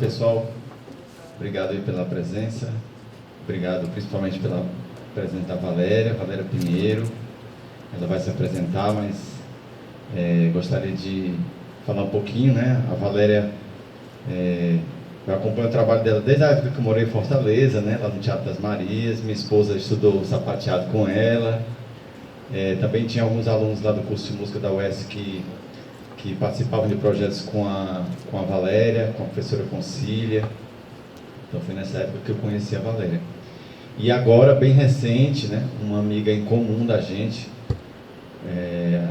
pessoal. Obrigado aí pela presença. Obrigado principalmente pela presença da Valéria Pinheiro. Ela vai se apresentar, mas gostaria de falar um pouquinho, né? A Valéria, eu acompanho o trabalho dela desde a época que eu morei em Fortaleza, né? Lá no Teatro das Marias. Minha esposa estudou sapateado com ela. Também tinha alguns alunos lá do curso de música da UES que participavam de projetos com a Valéria, com a professora Concília. Então foi nessa época que eu conheci a Valéria. E agora, bem recente, né, uma amiga em comum da gente,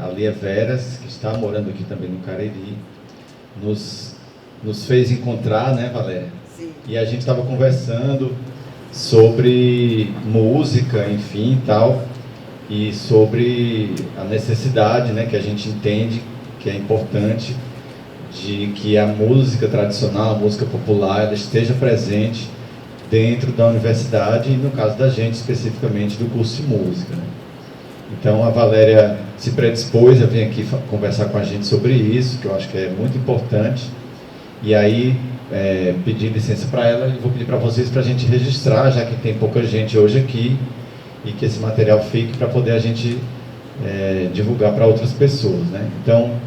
a Lia Veras, que está morando aqui também no Cariri, nos fez encontrar, né, Valéria? Sim. E a gente estava conversando sobre música, enfim, tal, e sobre a necessidade, né, que a gente entende que é importante de que a música tradicional, a música popular, ela esteja presente dentro da universidade e, no caso da gente, especificamente do curso de música, né? Então, a Valéria se predispôs a vir aqui conversar com a gente sobre isso, que eu acho que é muito importante. E aí, pedi licença para ela e vou pedir para vocês para a gente registrar, já que tem pouca gente hoje aqui, e que esse material fique para poder a gente divulgar para outras pessoas, né? Então,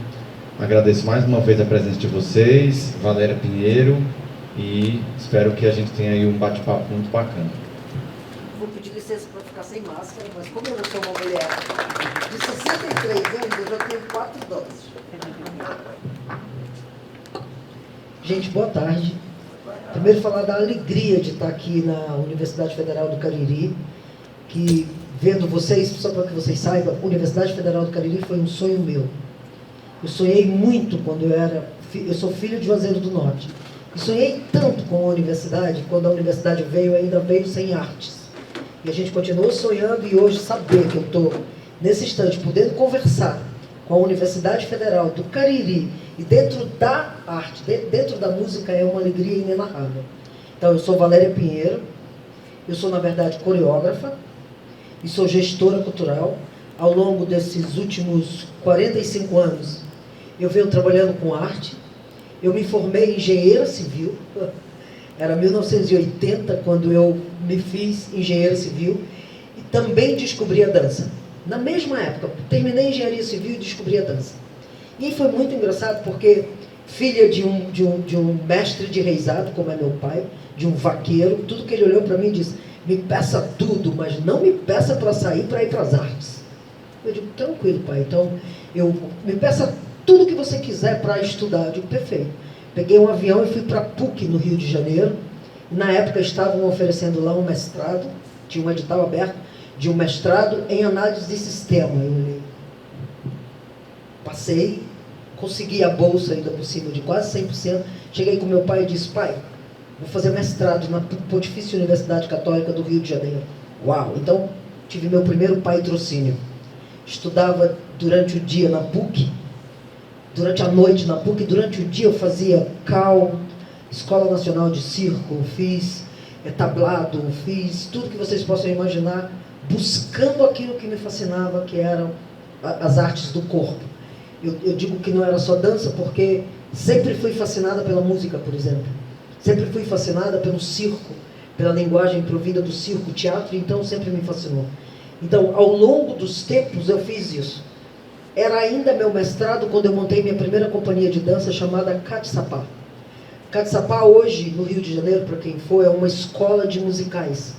agradeço mais uma vez a presença de vocês, Valéria Pinheiro, e espero que a gente tenha aí um bate-papo muito bacana. Vou pedir licença para ficar sem máscara, mas como eu sou uma mulher de 63 anos, eu já tenho 4 doses. Gente, boa tarde. Primeiro falar da alegria de estar aqui na Universidade Federal do Cariri, que vendo vocês, só para que vocês saibam, a Universidade Federal do Cariri foi um sonho meu. Eu sonhei muito quando eu sou filho de Juazeiro do Norte. E sonhei tanto com a universidade, quando a universidade veio, ainda veio sem artes. E a gente continuou sonhando, e hoje saber que eu estou, nesse instante, podendo conversar com a Universidade Federal do Cariri, e dentro da arte, dentro da música, é uma alegria inenarrável. Então, eu sou Valéria Pinheiro, eu sou, na verdade, coreógrafa, e sou gestora cultural. Ao longo desses últimos 45 anos, eu venho trabalhando com arte. Eu me formei engenheira civil, era 1980 quando eu me fiz engenheira civil, e também descobri a dança. Na mesma época, terminei engenharia civil e descobri a dança. E foi muito engraçado porque, filha de um mestre de reizado, como é meu pai, de um vaqueiro, tudo que ele olhou para mim e disse: me peça tudo, mas não me peça para sair para ir para as artes. Eu digo: tranquilo, pai, então me peça tudo que você quiser para estudar. Eu digo: perfeito. Peguei um avião e fui para a PUC, no Rio de Janeiro. Na época estavam oferecendo lá um mestrado, tinha um edital aberto de um mestrado em análise de sistema. Eu olhei, passei, consegui a bolsa ainda por cima de quase 100%. Cheguei com meu pai e disse: pai, vou fazer mestrado na Pontifícia Universidade Católica do Rio de Janeiro. Uau! Então, tive meu primeiro patrocínio. Estudava durante o dia na PUC, durante a noite na PUC, durante o dia eu fazia CAL, Escola Nacional de Circo, fiz tablado, fiz tudo que vocês possam imaginar, buscando aquilo que me fascinava, que eram as artes do corpo. Eu digo que não era só dança, porque sempre fui fascinada pela música, por exemplo. Sempre fui fascinada pelo circo, pela linguagem provida do circo, teatro, então sempre me fascinou. Então, ao longo dos tempos, eu fiz isso. Era ainda meu mestrado quando eu montei minha primeira companhia de dança chamada Catsapá. Catsapá hoje, no Rio de Janeiro, para quem for, é uma escola de musicais.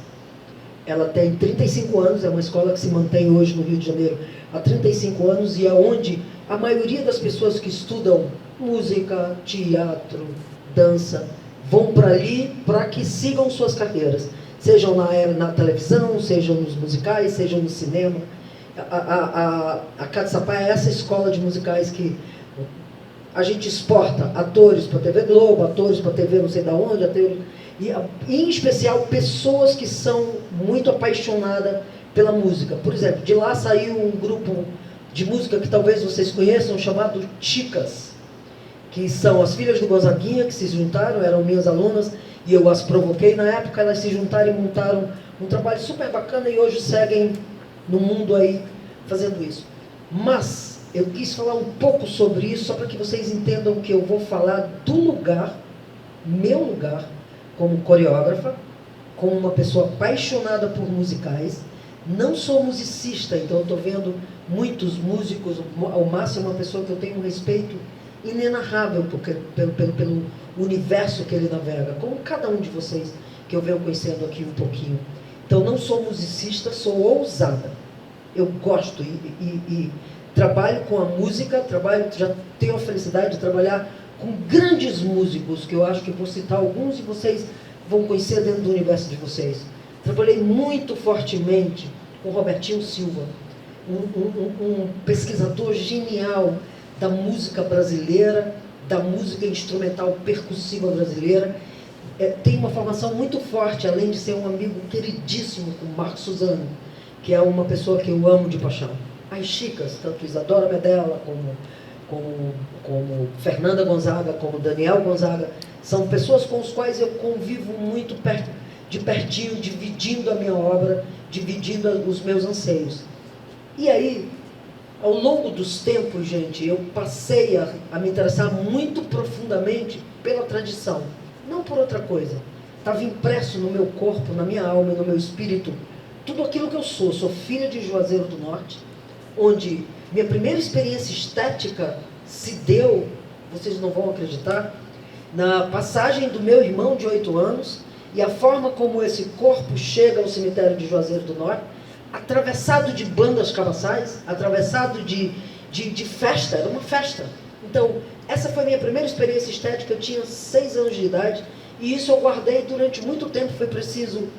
Ela tem 35 anos, é uma escola que se mantém hoje no Rio de Janeiro há 35 anos, e é onde a maioria das pessoas que estudam música, teatro, dança, vão para ali para que sigam suas carreiras. Sejam na televisão, sejam nos musicais, sejam no cinema. A Catsapá é essa escola de musicais que a gente exporta atores para a TV Globo, atores para a TV não sei de onde, e em especial pessoas que são muito apaixonadas pela música. Por exemplo, de lá saiu um grupo de música que talvez vocês conheçam, chamado Chicas, que são as filhas do Gonzaguinha, que se juntaram, eram minhas alunas, e eu as provoquei na época, elas se juntaram e montaram um trabalho super bacana, e hoje seguem no mundo aí fazendo isso. Mas eu quis falar um pouco sobre isso, só para que vocês entendam que eu vou falar do lugar meu lugar como coreógrafa, como uma pessoa apaixonada por musicais. Não sou musicista, então eu estou vendo muitos músicos, ao máximo uma pessoa que eu tenho um respeito inenarrável pelo universo que ele navega, como cada um de vocês que eu venho conhecendo aqui um pouquinho. Então não sou musicista, sou ousada. Eu gosto e trabalho com a música, já tenho a felicidade de trabalhar com grandes músicos, que eu acho que vou citar alguns e vocês vão conhecer dentro do universo de vocês. Trabalhei muito fortemente com Robertinho Silva, um pesquisador genial da música brasileira, da música instrumental percussiva brasileira. Tem uma formação muito forte, além de ser um amigo queridíssimo com Marco Suzano, que é uma pessoa que eu amo de paixão. As chicas, tanto Isadora Medella como Fernanda Gonzaga, como Daniel Gonzaga, são pessoas com as quais eu convivo muito de pertinho, dividindo a minha obra, dividindo os meus anseios. E aí, ao longo dos tempos, gente, eu passei a me interessar muito profundamente pela tradição, não por outra coisa. Estava impresso no meu corpo, na minha alma e no meu espírito, tudo aquilo que eu sou. Sou filha de Juazeiro do Norte, onde minha primeira experiência estética se deu, vocês não vão acreditar, na passagem do meu irmão de 8 anos e a forma como esse corpo chega ao cemitério de Juazeiro do Norte, atravessado de bandas cabaçais, atravessado de festa, era uma festa. Então, essa foi a minha primeira experiência estética, eu tinha 6 anos de idade, e isso eu guardei durante muito tempo. Foi preciso,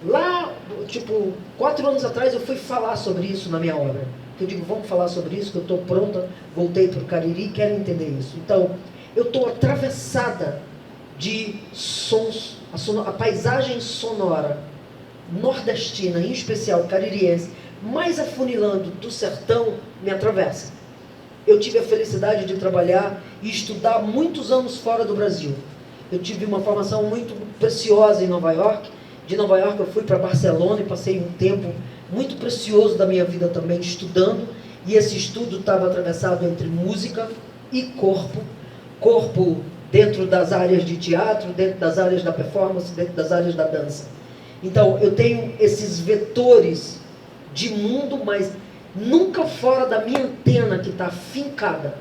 lá, 4 anos atrás, eu fui falar sobre isso na minha obra. Eu digo, vamos falar sobre isso, que eu estou pronta, voltei para o Cariri e quero entender isso. Então, eu estou atravessada de sons, a paisagem sonora nordestina, em especial caririense, mais afunilando do sertão, me atravessa. Eu tive a felicidade de trabalhar e estudar muitos anos fora do Brasil. Eu tive uma formação muito preciosa em Nova York. De Nova York eu fui para Barcelona e passei um tempo muito precioso da minha vida também estudando, e esse estudo estava atravessado entre música e corpo dentro das áreas de teatro, dentro das áreas da performance, dentro das áreas da dança. Então, eu tenho esses vetores de mundo, mas nunca fora da minha antena, que está fincada,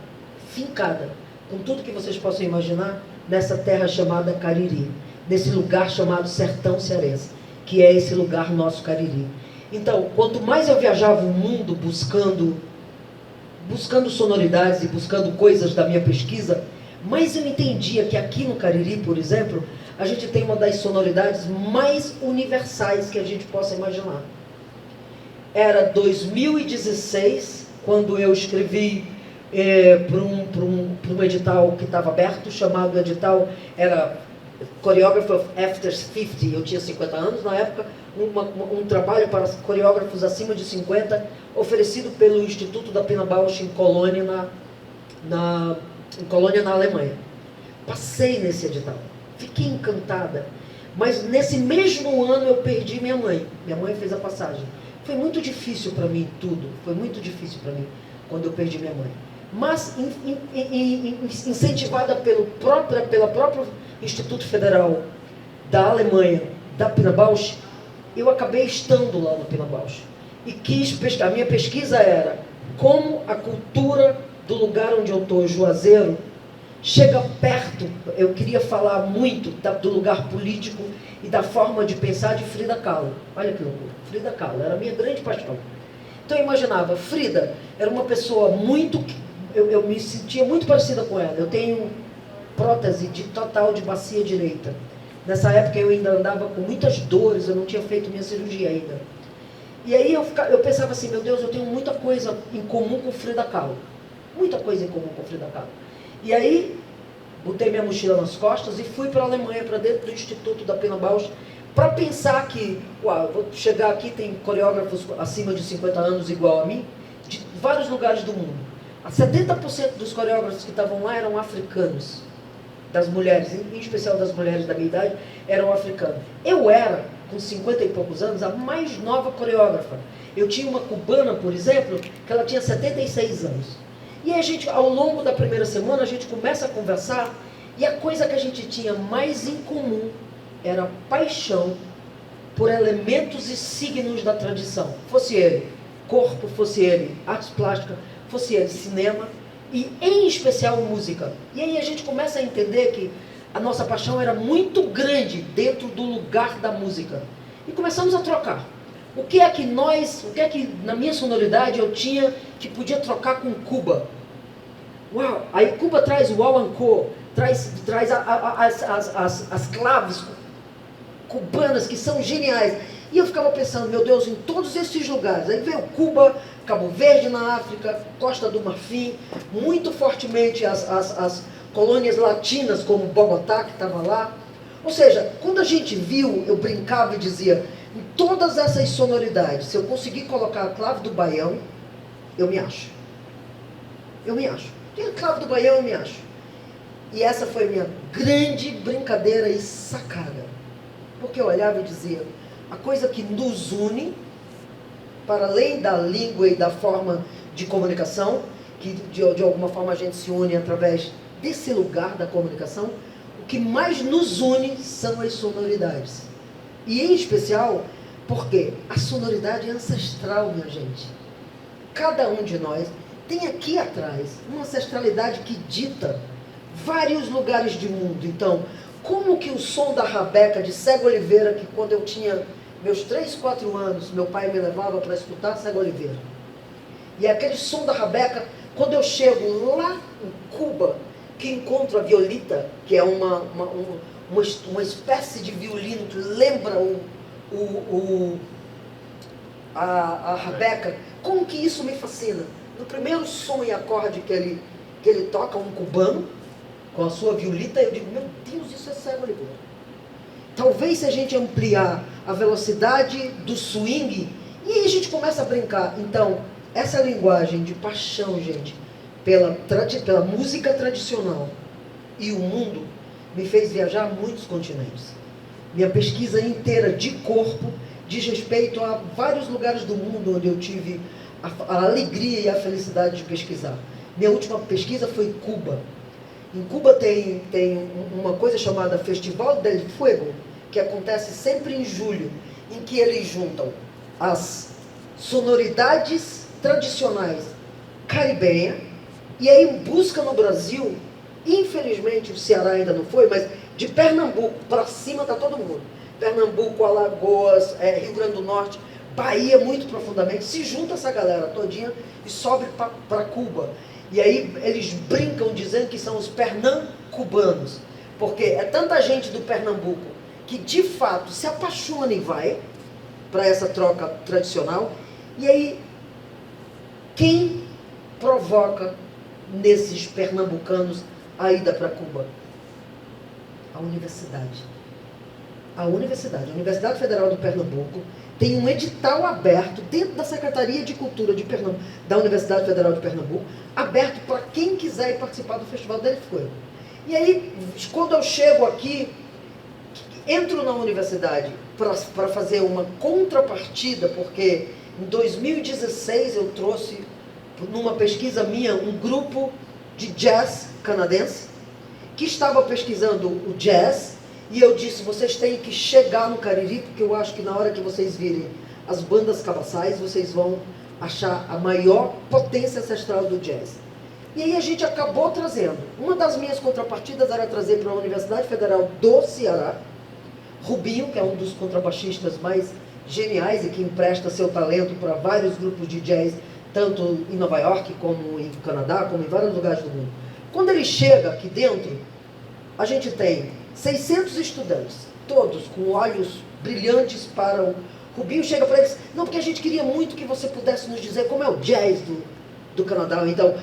com tudo que vocês possam imaginar, nessa terra chamada Cariri, nesse lugar chamado Sertão Cearense, que é esse lugar nosso Cariri. Então, quanto mais eu viajava o mundo buscando sonoridades e buscando coisas da minha pesquisa, mais eu entendia que aqui no Cariri, por exemplo, a gente tem uma das sonoridades mais universais que a gente possa imaginar. Era 2016, quando eu escrevi para um edital que estava aberto, chamado edital, era Choreographer of After 50, eu tinha 50 anos na época, um trabalho para coreógrafos acima de 50, oferecido pelo Instituto da Pina Bausch em Colônia, na Alemanha. Passei nesse edital, fiquei encantada, mas nesse mesmo ano eu perdi minha mãe. Minha mãe fez a passagem. Foi muito difícil para mim tudo, foi muito difícil para mim quando eu perdi minha mãe. Mas incentivada pelo próprio Instituto Federal da Alemanha, da Pina Bausch, eu acabei estando lá no Pina Bausch. E a minha pesquisa era como a cultura do lugar onde eu estou, Juazeiro, chega perto. Eu queria falar muito do lugar político e da forma de pensar de Frida Kahlo. Olha que loucura, Frida Kahlo era a minha grande paixão. Então eu imaginava, Frida era uma pessoa eu me sentia muito parecida com ela. Eu tenho prótese total de bacia direita. Nessa época eu ainda andava com muitas dores, eu não tinha feito minha cirurgia ainda. E aí eu pensava assim, meu Deus, eu tenho muita coisa em comum com Frida Kahlo. Muita coisa em comum com Frida Kahlo. E aí, botei minha mochila nas costas e fui para a Alemanha, para dentro do Instituto da Pina Bausch, para pensar que, eu vou chegar aqui, tem coreógrafos acima de 50 anos igual a mim, de vários lugares do mundo. 70% dos coreógrafos que estavam lá eram africanos, das mulheres, em especial das mulheres da minha idade, eram africanos. Eu era, com 50 e poucos anos, a mais nova coreógrafa. Eu tinha uma cubana, por exemplo, que ela tinha 76 anos. E a gente, ao longo da primeira semana, a gente começa a conversar E a coisa que a gente tinha mais em comum era a paixão por elementos e signos da tradição. Fosse ele corpo, fosse ele artes plásticas, fosse ele cinema e, em especial, música. E aí a gente começa a entender que a nossa paixão era muito grande dentro do lugar da música. E começamos a trocar. O que é que na minha sonoridade eu tinha que podia trocar com Cuba? Uau! Aí Cuba traz o Huahuancó, traz as claves cubanas que são geniais. E eu ficava pensando, meu Deus, em todos esses lugares. Aí veio Cuba, Cabo Verde na África, Costa do Marfim, muito fortemente as colônias latinas, como Bogotá, que estava lá. Ou seja, quando a gente viu, eu brincava e dizia, em todas essas sonoridades, se eu conseguir colocar a clave do baião, eu me acho. Eu me acho. Tem a clave do baião, eu me acho. E essa foi a minha grande brincadeira e sacada. Porque eu olhava e dizia, a coisa que nos une, para além da língua e da forma de comunicação, que de alguma forma a gente se une através desse lugar da comunicação, o que mais nos une são as sonoridades. E em especial, porque a sonoridade é ancestral, minha gente. Cada um de nós tem aqui atrás uma ancestralidade que dita vários lugares do mundo. Então, como que o som da rabeca de Cego Oliveira, que quando eu tinha meus 3, 4 anos, meu pai me levava para escutar Cego Oliveira. E aquele som da rabeca, quando eu chego lá em Cuba, que encontro a violita, que é uma espécie de violino que lembra a rabeca, como que isso me fascina? No primeiro som e acorde que ele toca, um cubano, com a sua violita, eu digo, meu Deus, isso é Cego Oliveira. Talvez se a gente ampliar a velocidade do swing, e aí a gente começa a brincar. Então, essa linguagem de paixão, gente, pela música tradicional e o mundo, me fez viajar a muitos continentes. Minha pesquisa inteira de corpo diz respeito a vários lugares do mundo onde eu tive a alegria e a felicidade de pesquisar. Minha última pesquisa foi Cuba. Em Cuba tem uma coisa chamada Festival del Fuego, que acontece sempre em julho, em que eles juntam as sonoridades tradicionais caribenhas, e aí busca no Brasil, infelizmente o Ceará ainda não foi, mas de Pernambuco para cima está todo mundo. Pernambuco, Alagoas, Rio Grande do Norte, Bahia muito profundamente, se junta essa galera todinha e sobe para Cuba. E aí eles brincam dizendo que são os pernambucanos, porque é tanta gente do Pernambuco que de fato se apaixona e vai para essa troca tradicional. E aí, quem provoca nesses pernambucanos a ida para Cuba? A universidade. A Universidade Federal do Pernambuco, tem um edital aberto dentro da Secretaria de Cultura de Pernambuco, da Universidade Federal de Pernambuco, aberto para quem quiser ir participar do Festival del Fuego. E aí, quando eu chego aqui, entro na universidade para fazer uma contrapartida, porque em 2016 eu trouxe, numa pesquisa minha, um grupo de jazz canadense, que estava pesquisando o jazz, e eu disse, vocês têm que chegar no Cariri, porque eu acho que na hora que vocês virem as bandas cabaçais, vocês vão achar a maior potência ancestral do jazz. E aí a gente acabou trazendo. Uma das minhas contrapartidas era trazer para a Universidade Federal do Ceará, Rubinho, que é um dos contrabaixistas mais geniais e que empresta seu talento para vários grupos de jazz, tanto em Nova York, como em Canadá, como em vários lugares do mundo. Quando ele chega aqui dentro, a gente tem 600 estudantes, todos com olhos brilhantes para o Rubinho. Chega para eles, não, porque a gente queria muito que você pudesse nos dizer como é o jazz do Canadá, então,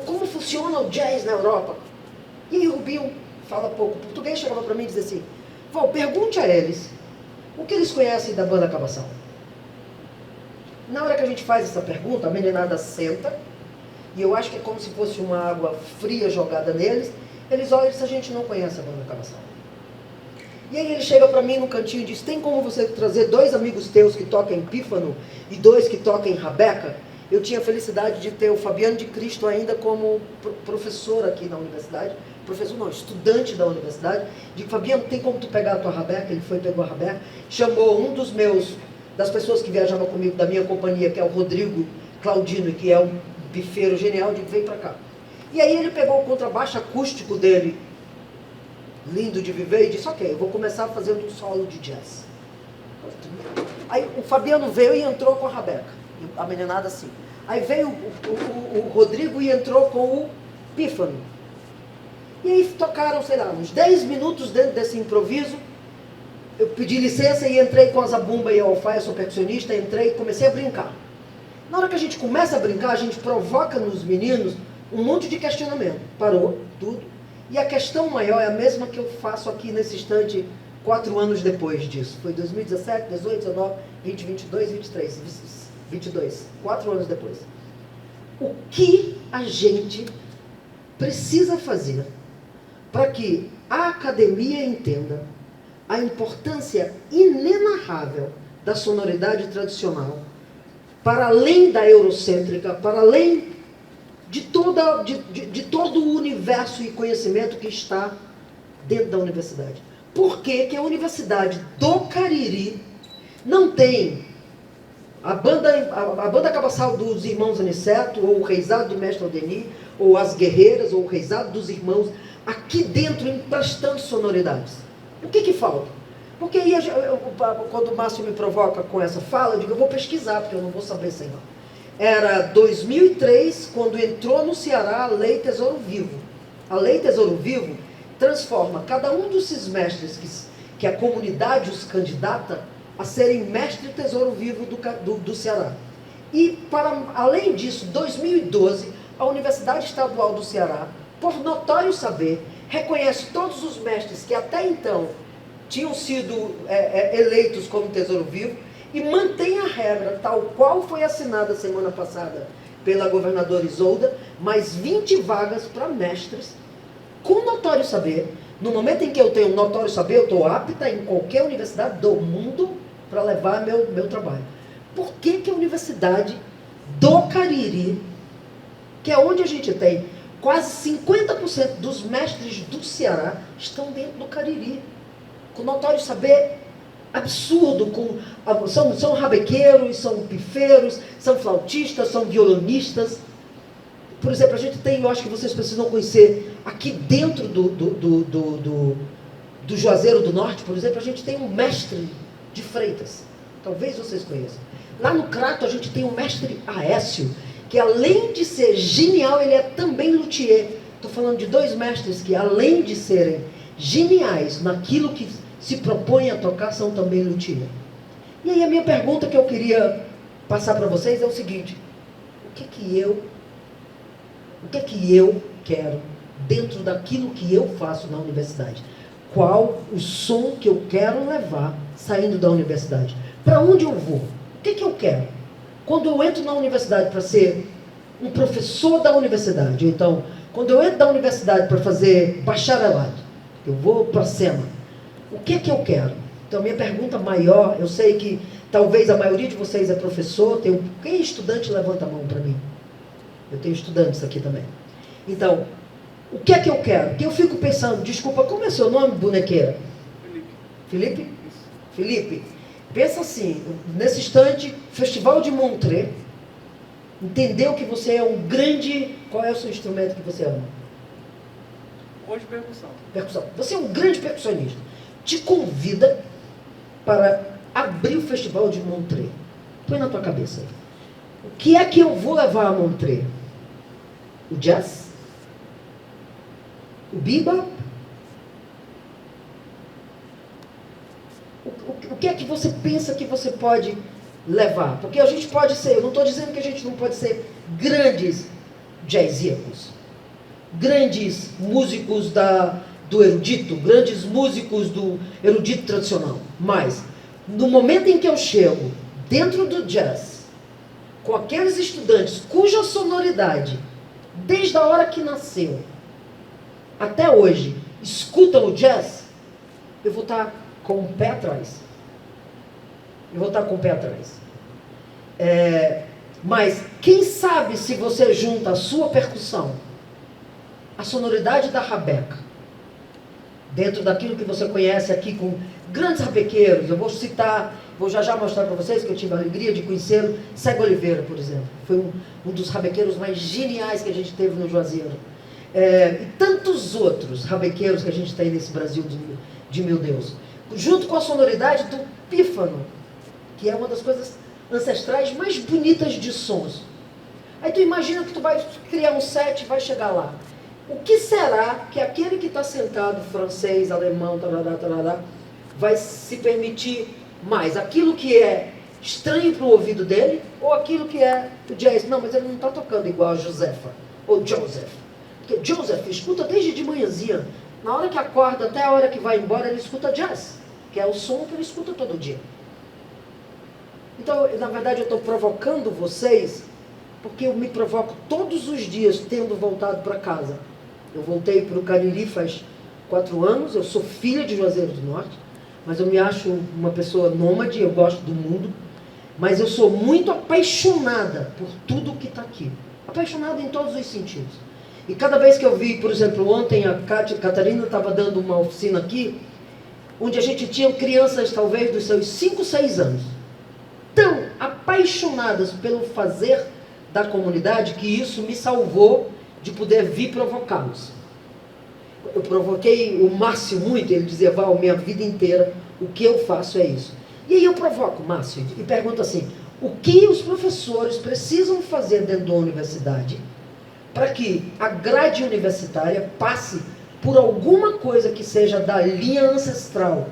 como funciona o jazz na Europa. E aí o Rubinho fala pouco português, chegava para mim e dizia assim, Val, pergunte a eles o que eles conhecem da banda Cabação. Na hora que a gente faz essa pergunta, a meninada senta, e eu acho que é como se fosse uma água fria jogada neles, eles olham e dizem, a gente não conhece a banda Cabação. E aí ele chega para mim no cantinho e diz, tem como você trazer 2 amigos teus que tocam pífano e 2 que tocam rabeca? eu tinha a felicidade de ter o Fabiano de Cristo ainda como professor aqui na universidade, professor não, estudante da universidade, de Fabiano, tem como tu pegar a tua rabeca? Ele foi, pegou a rabeca, chamou um das pessoas que viajavam comigo, da minha companhia, que é o Rodrigo Claudino, que é um bifeiro genial, de veio para cá. E aí ele pegou o contrabaixo acústico dele, lindo de viver, e disse, ok, eu vou começar fazendo um solo de jazz. Aí o Fabiano veio e entrou com a rabeca, a meninada assim. Aí veio o Rodrigo e entrou com o pífano. E aí tocaram, sei lá, uns 10 minutos dentro desse improviso. Eu pedi licença e entrei com a zabumba e a alfaia, sou percussionista, entrei e comecei a brincar. Na hora que a gente começa a brincar, a gente provoca nos meninos um monte de questionamento. Parou tudo. E a questão maior é a mesma que eu faço aqui nesse instante, 4 anos depois disso. Foi 2017, 18, 19, 20, 22, 23, 22. 4 anos depois. O que a gente precisa fazer para que a academia entenda a importância inenarrável da sonoridade tradicional, para além da eurocêntrica, para além de todo o universo e conhecimento que está dentro da universidade. Por que que a Universidade do Cariri não tem a banda cabaçal dos irmãos Aniceto, ou o reizado do mestre Aldeni, ou as guerreiras, ou o reizado dos irmãos, aqui dentro emprestando sonoridades? O que que falta? Porque aí, quando o Márcio me provoca com essa fala, eu digo, eu vou pesquisar, porque eu não vou saber sem lá. Era 2003, quando entrou no Ceará a Lei Tesouro Vivo. A Lei Tesouro Vivo transforma cada um desses mestres que a comunidade os candidata a serem mestre Tesouro Vivo do Ceará. E, para além disso, 2012, a Universidade Estadual do Ceará, por notório saber, reconhece todos os mestres que até então tinham sido eleitos como Tesouro Vivo e mantém a regra tal qual foi assinada semana passada pela governadora Isolda, mais 20 vagas para mestres com notório saber. No momento em que eu tenho notório saber, eu estou apta em qualquer universidade do mundo para levar meu trabalho. Por que que a Universidade do Cariri, que é onde a gente tem quase 50% dos mestres do Ceará, estão dentro do Cariri, com notório saber absurdo, são rabequeiros, são pifeiros, são flautistas, são violonistas. Por exemplo, a gente tem, eu acho que vocês precisam conhecer, aqui dentro do Juazeiro do Norte, por exemplo, a gente tem um mestre de Freitas. Talvez vocês conheçam. Lá no Crato a gente tem um mestre Aécio, que além de ser genial, ele é também luthier. Estou falando de 2 mestres que, além de serem geniais naquilo que se propõem a tocar, são também luthier. E aí a minha pergunta que eu queria passar para vocês é o seguinte: o que que eu quero dentro daquilo que eu faço na universidade? Qual o som que eu quero levar saindo da universidade? Para onde eu vou? O que que eu quero? Quando eu entro na universidade para ser um professor da universidade, então, quando eu entro na universidade para fazer bacharelado, eu vou para a SEMA, o que que eu quero? Então, minha pergunta maior, eu sei que talvez a maioria de vocês é professor, quem é estudante, levanta a mão para mim. Eu tenho estudantes aqui também. Então, o que é que eu quero? Porque eu fico pensando, desculpa, como é seu nome, bonequeira? Felipe. Felipe? Felipe, pensa assim, nesse instante, Festival de Montreux, entendeu que você é um grande... Qual é o seu instrumento que você ama? Hoje, percussão. Percussão. Você é um grande percussionista. Te convida para abrir o Festival de Montreux. Põe na tua cabeça aí. O que é que eu vou levar a Montreux? O jazz? O bebop? O que é que você pensa que você pode levar? Porque a gente pode ser, eu não estou dizendo que a gente não pode ser grandes jazzíacos, grandes músicos do erudito, grandes músicos do erudito tradicional, mas no momento em que eu chego dentro do jazz, com aqueles estudantes cuja sonoridade, desde a hora que nasceu até hoje, escutam o jazz, eu vou estar com o pé atrás. Eu vou estar com o pé atrás. Mas quem sabe se você junta a sua percussão, a sonoridade da rabeca, dentro daquilo que você conhece aqui com grandes rabequeiros. Eu vou citar, vou já mostrar para vocês que eu tive a alegria de conhecer Cego Oliveira, por exemplo. Foi um dos rabequeiros mais geniais que a gente teve no Juazeiro. E tantos outros rabequeiros que a gente tem nesse Brasil de meu Deus. Junto com a sonoridade do pífano, que é uma das coisas ancestrais mais bonitas de sons. Aí tu imagina que tu vai criar um set e vai chegar lá. O que será que aquele que está sentado, francês, alemão, tarará, vai se permitir mais? Aquilo que é estranho para o ouvido dele ou aquilo que é o jazz? Não, mas ele não está tocando igual a Josefa ou Joseph. Porque Joseph escuta desde de manhãzinha. Na hora que acorda até a hora que vai embora, ele escuta jazz, que é o som que ele escuta todo dia. Então, na verdade, eu estou provocando vocês, porque eu me provoco todos os dias tendo voltado para casa. Eu voltei para o Cariri faz 4 anos, eu sou filha de Juazeiro do Norte, mas eu me acho uma pessoa nômade, eu gosto do mundo, mas eu sou muito apaixonada por tudo que está aqui. Apaixonada em todos os sentidos. E cada vez que eu vi, por exemplo, ontem a Catarina estava dando uma oficina aqui, onde a gente tinha crianças talvez dos seus 5, 6 anos, tão apaixonadas pelo fazer da comunidade, que isso me salvou de poder vir provocá-los. Eu provoquei o Márcio muito, ele dizia, Val, minha vida inteira, o que eu faço é isso. E aí eu provoco o Márcio e pergunto assim, o que os professores precisam fazer dentro da universidade para que a grade universitária passe por alguma coisa que seja da linha ancestral?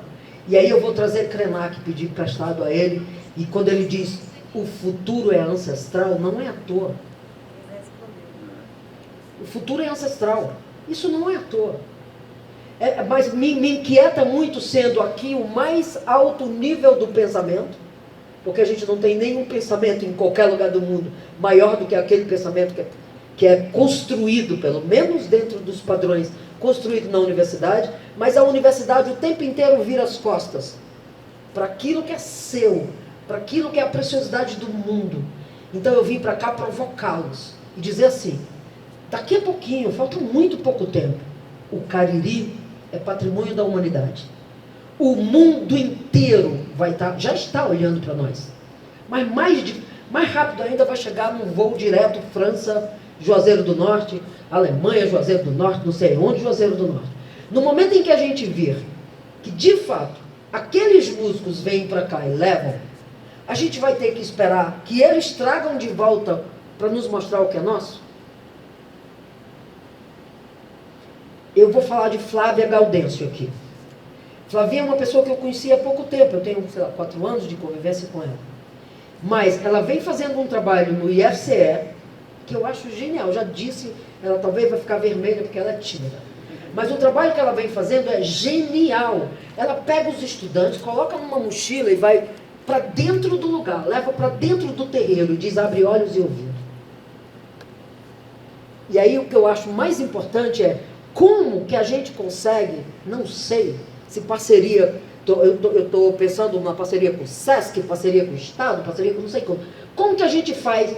E aí eu vou trazer Krenak, pedir emprestado a ele, e quando ele diz, o futuro é ancestral, não é à toa. O futuro é ancestral. Isso não é à toa. Mas me inquieta muito sendo aqui o mais alto nível do pensamento, porque a gente não tem nenhum pensamento em qualquer lugar do mundo maior do que aquele pensamento que é construído, pelo menos dentro dos padrões, construído na universidade, mas a universidade o tempo inteiro vira as costas para aquilo que é seu, para aquilo que é a preciosidade do mundo. Então eu vim para cá provocá-los e dizer assim, daqui a pouquinho, falta muito pouco tempo, o Cariri é patrimônio da humanidade. O mundo inteiro já está olhando para nós. Mas mais rápido ainda vai chegar num voo direto França, Juazeiro do Norte, Alemanha, Juazeiro do Norte, não sei onde, Juazeiro do Norte. No momento em que a gente vir que, de fato, aqueles músicos vêm para cá e levam, a gente vai ter que esperar que eles tragam de volta para nos mostrar o que é nosso? Eu vou falar de Flávia Gaudêncio aqui. Flavinha é uma pessoa que eu conheci há pouco tempo, eu tenho, 4 anos de convivência com ela. Mas ela vem fazendo um trabalho no IFCE, que eu acho genial. Já disse, ela talvez vai ficar vermelha porque ela é tímida. Mas o trabalho que ela vem fazendo é genial. Ela pega os estudantes, coloca numa mochila e vai para dentro do lugar, leva para dentro do terreiro e diz, abre olhos e ouvidos. E aí o que eu acho mais importante é, como que a gente consegue, não sei, se parceria, eu estou pensando numa parceria com o SESC, parceria com o Estado, parceria com não sei como que a gente faz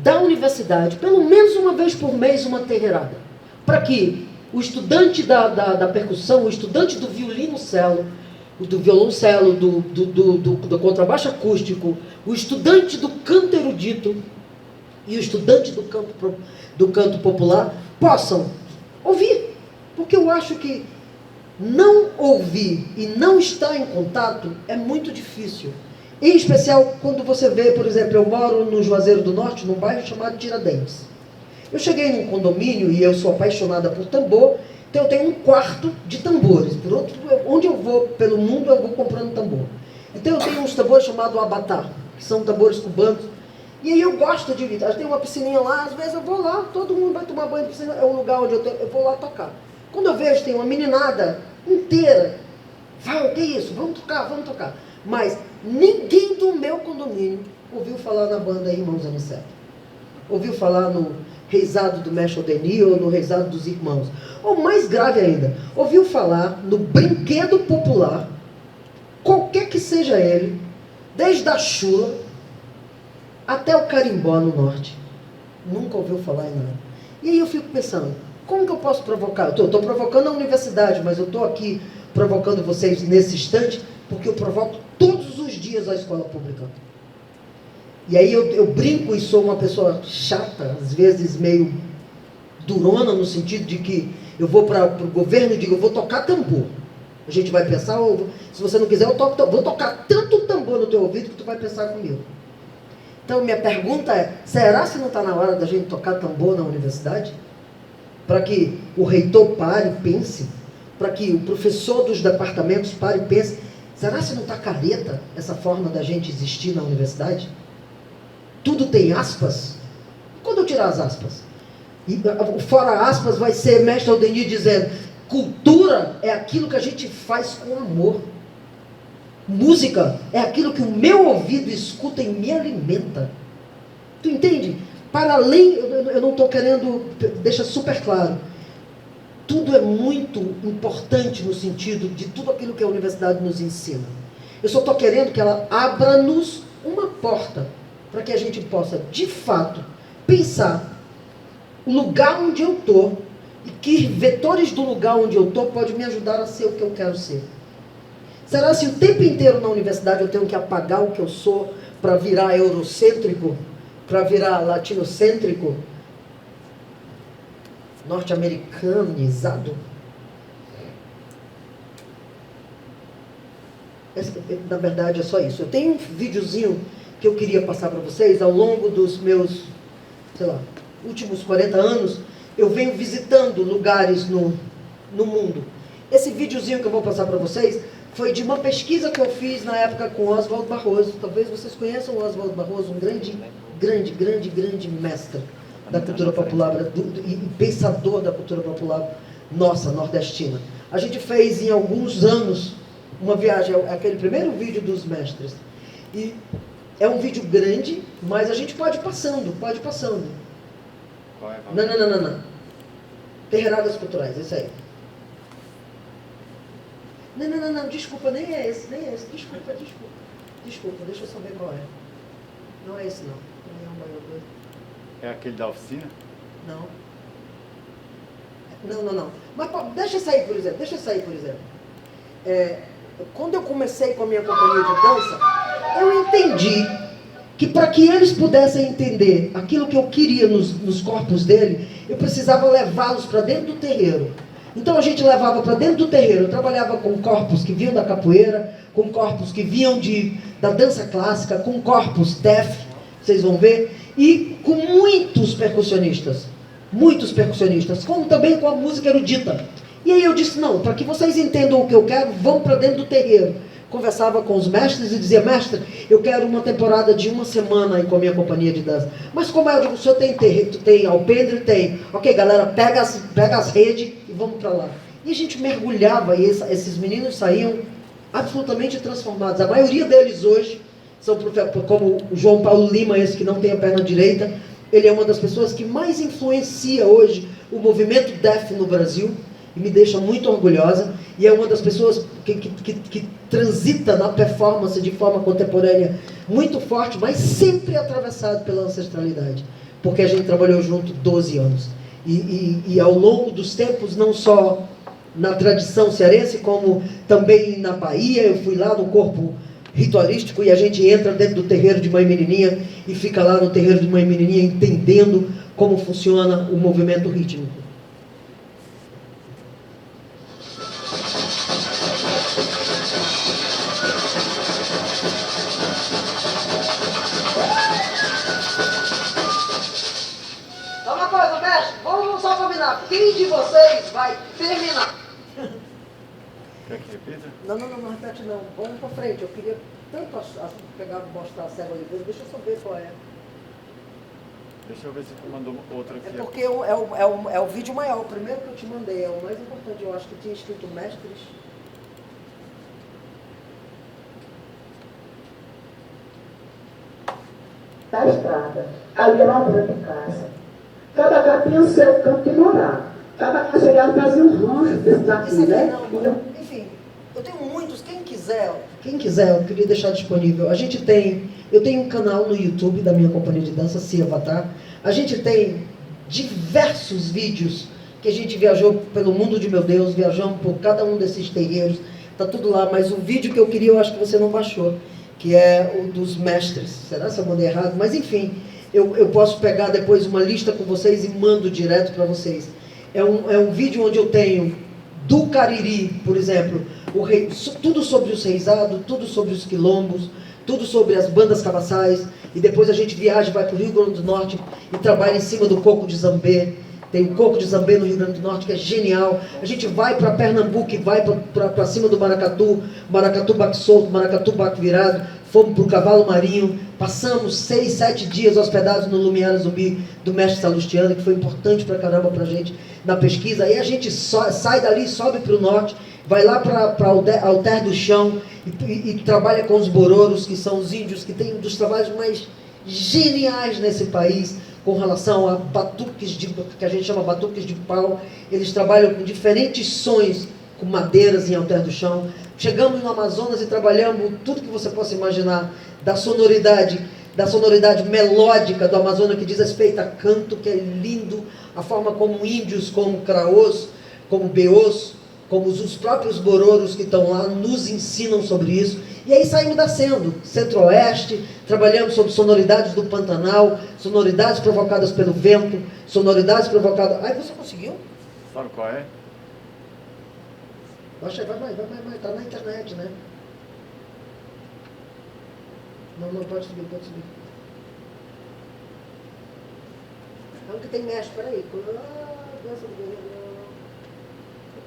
da universidade, pelo menos uma vez por mês, uma terreirada, para que o estudante da percussão, o estudante do violoncelo, do violoncelo, do contrabaixo acústico, o estudante do canto erudito e o estudante do canto popular possam ouvir. Porque eu acho que não ouvir e não estar em contato é muito difícil. Em especial quando você vê, por exemplo, eu moro no Juazeiro do Norte, num bairro chamado Tiradentes. Eu cheguei num condomínio e eu sou apaixonada por tambor, então eu tenho um quarto de tambores. Onde eu vou pelo mundo, eu vou comprando tambor. Então eu tenho uns tambores chamados abatá, que são tambores cubanos. E aí eu gosto de ir. Tem uma piscininha lá, às vezes eu vou lá, todo mundo vai tomar banho de piscina, é um lugar onde eu vou lá tocar. Quando eu vejo, tem uma meninada inteira. Fala, o que é isso? Vamos tocar. Mas ninguém do meu condomínio ouviu falar na banda Irmãos Aniceto. Ouviu falar no Reisado do Mestre Odeni ou no Reisado dos Irmãos. Ou mais grave ainda, ouviu falar no brinquedo popular, qualquer que seja ele, desde a chula até o carimbó no norte. Nunca ouviu falar em nada. E aí eu fico pensando, como que eu posso provocar? Eu estou provocando a universidade, mas eu estou aqui provocando vocês nesse instante, porque eu provoco todos os dias a escola pública. E aí eu brinco e sou uma pessoa chata, às vezes meio durona, no sentido de que eu vou para o governo e digo, eu vou tocar tambor. A gente vai pensar, se você não quiser, vou tocar tanto tambor no teu ouvido que tu vai pensar comigo. Então, minha pergunta é, será se não está na hora da gente tocar tambor na universidade? Para que o reitor pare e pense, para que o professor dos departamentos pare e pense, será se não está careta essa forma da gente existir na universidade? Tudo tem aspas? Quando eu tirar as aspas? E fora aspas vai ser mestre Aldenir dizendo, cultura é aquilo que a gente faz com amor. Música é aquilo que o meu ouvido escuta e me alimenta. Tu entende? Para além, eu não estou querendo, deixa super claro, tudo é muito importante no sentido de tudo aquilo que a universidade nos ensina. Eu só estou querendo que ela abra-nos uma porta para que a gente possa, de fato, pensar o lugar onde eu estou e que vetores do lugar onde eu estou podem me ajudar a ser o que eu quero ser. Será se o tempo inteiro na universidade eu tenho que apagar o que eu sou para virar eurocêntrico, para virar latinocêntrico, norte-americanizado? Na verdade é só isso. Eu tenho um videozinho que eu queria passar para vocês. Ao longo dos meus, últimos 40 anos, eu venho visitando lugares no mundo. Esse videozinho que eu vou passar para vocês foi de uma pesquisa que eu fiz na época com Oswaldo Barroso. Talvez vocês conheçam o Oswaldo Barroso, um grande mestre da cultura popular e pensador da cultura popular nossa, nordestina. A gente fez em alguns anos uma viagem, aquele primeiro vídeo dos mestres. E é um vídeo grande, mas a gente pode ir passando. Qual é? Não. Terreiradas culturais, esse aí. Não, desculpa, nem é esse. Desculpa, deixa eu só ver qual é. Não é esse não. É aquele da oficina? Não. Mas deixa sair, por exemplo. Quando eu comecei com a minha companhia de dança, eu entendi que para que eles pudessem entender aquilo que eu queria nos corpos dele, eu precisava levá-los para dentro do terreiro. Então a gente levava para dentro do terreiro, eu trabalhava com corpos que vinham da capoeira, com corpos que vinham da dança clássica, com corpos deaf, vocês vão ver, e com muitos percussionistas, como também com a música erudita. E aí eu disse, não, para que vocês entendam o que eu quero, vão para dentro do terreiro. Conversava com os mestres e dizia, mestre, eu quero uma temporada de 1 semana aí com a minha companhia de dança. Mas como é? Eu digo, o senhor tem alpendre? Tem. Ok, galera, pega as redes e vamos para lá. E a gente mergulhava e esses meninos saíam absolutamente transformados. A maioria deles hoje são como o João Paulo Lima, esse que não tem a perna direita. Ele é uma das pessoas que mais influencia hoje o movimento deaf no Brasil. E me deixa muito orgulhosa, e é uma das pessoas que transita na performance de forma contemporânea muito forte, mas sempre atravessado pela ancestralidade, porque a gente trabalhou junto 12 anos, e ao longo dos tempos, não só na tradição cearense, como também na Bahia, eu fui lá no corpo ritualístico, e a gente entra dentro do terreiro de Mãe Menininha, e fica lá no terreiro de Mãe Menininha, entendendo como funciona o movimento rítmico. Quem de vocês vai terminar? Quer que repita? Não, repete não. Vamos para frente. Eu queria tanto pegar e mostrar a Célia Oliveira. Deixa eu só ver qual é. Deixa eu ver se tu mandou outra aqui. É porque é o vídeo maior. O primeiro que eu te mandei é o mais importante. Eu acho que tinha escrito mestres. Da estrada, ali era uma de casa. Cada gato tinha o seu campo de morar. Cada gato chegava e fazia um rancho desses aqui, né? Enfim, eu tenho muitos. Quem quiser, eu queria deixar disponível. A gente tem Eu tenho um canal no YouTube da minha companhia de dança, Cia Avatar. A gente tem diversos vídeos que a gente viajou pelo mundo de meu Deus, viajamos por cada um desses terreiros, tá tudo lá, mas o vídeo que eu queria, eu acho que você não baixou, que é o dos mestres. Será que eu mandei errado? Mas enfim, eu posso pegar depois uma lista com vocês e mando direto para vocês. É um vídeo onde eu tenho do Cariri, por exemplo, tudo sobre os reisados, tudo sobre os quilombos, tudo sobre as bandas cabaçais, e depois a gente viaja, vai para o Rio Grande do Norte e trabalha em cima do coco de Zambê. Tem o coco de Zambê no Rio Grande do Norte, que é genial. A gente vai para Pernambuco e vai para cima do maracatu, maracatu baque solto, maracatu baque virado. Fomos para o Cavalo Marinho, passamos 6, 7 dias hospedados no Lumiar Zumbi do mestre Salustiano, que foi importante pra caramba pra gente na pesquisa. Aí a gente sai dali, sobe para o norte, vai lá para Alter do Chão e trabalha com os bororos, que são os índios que têm um dos trabalhos mais geniais nesse país, com relação a batuques, que a gente chama batuques de pau. Eles trabalham com diferentes sons, com madeiras em Alter do Chão. Chegamos no Amazonas e trabalhamos tudo que você possa imaginar da sonoridade melódica do Amazonas, que diz respeito a canto, que é lindo, a forma como índios, como craôs, como beôs, como os próprios bororos que estão lá nos ensinam sobre isso. E aí saímos descendo, centro-oeste, trabalhamos sobre sonoridades do Pantanal, sonoridades provocadas pelo vento, sonoridades provocadas... Ai, você conseguiu? Sabe qual é? Vai, tá na internet, né? Não, pode subir. Não, que tem mestre, peraí.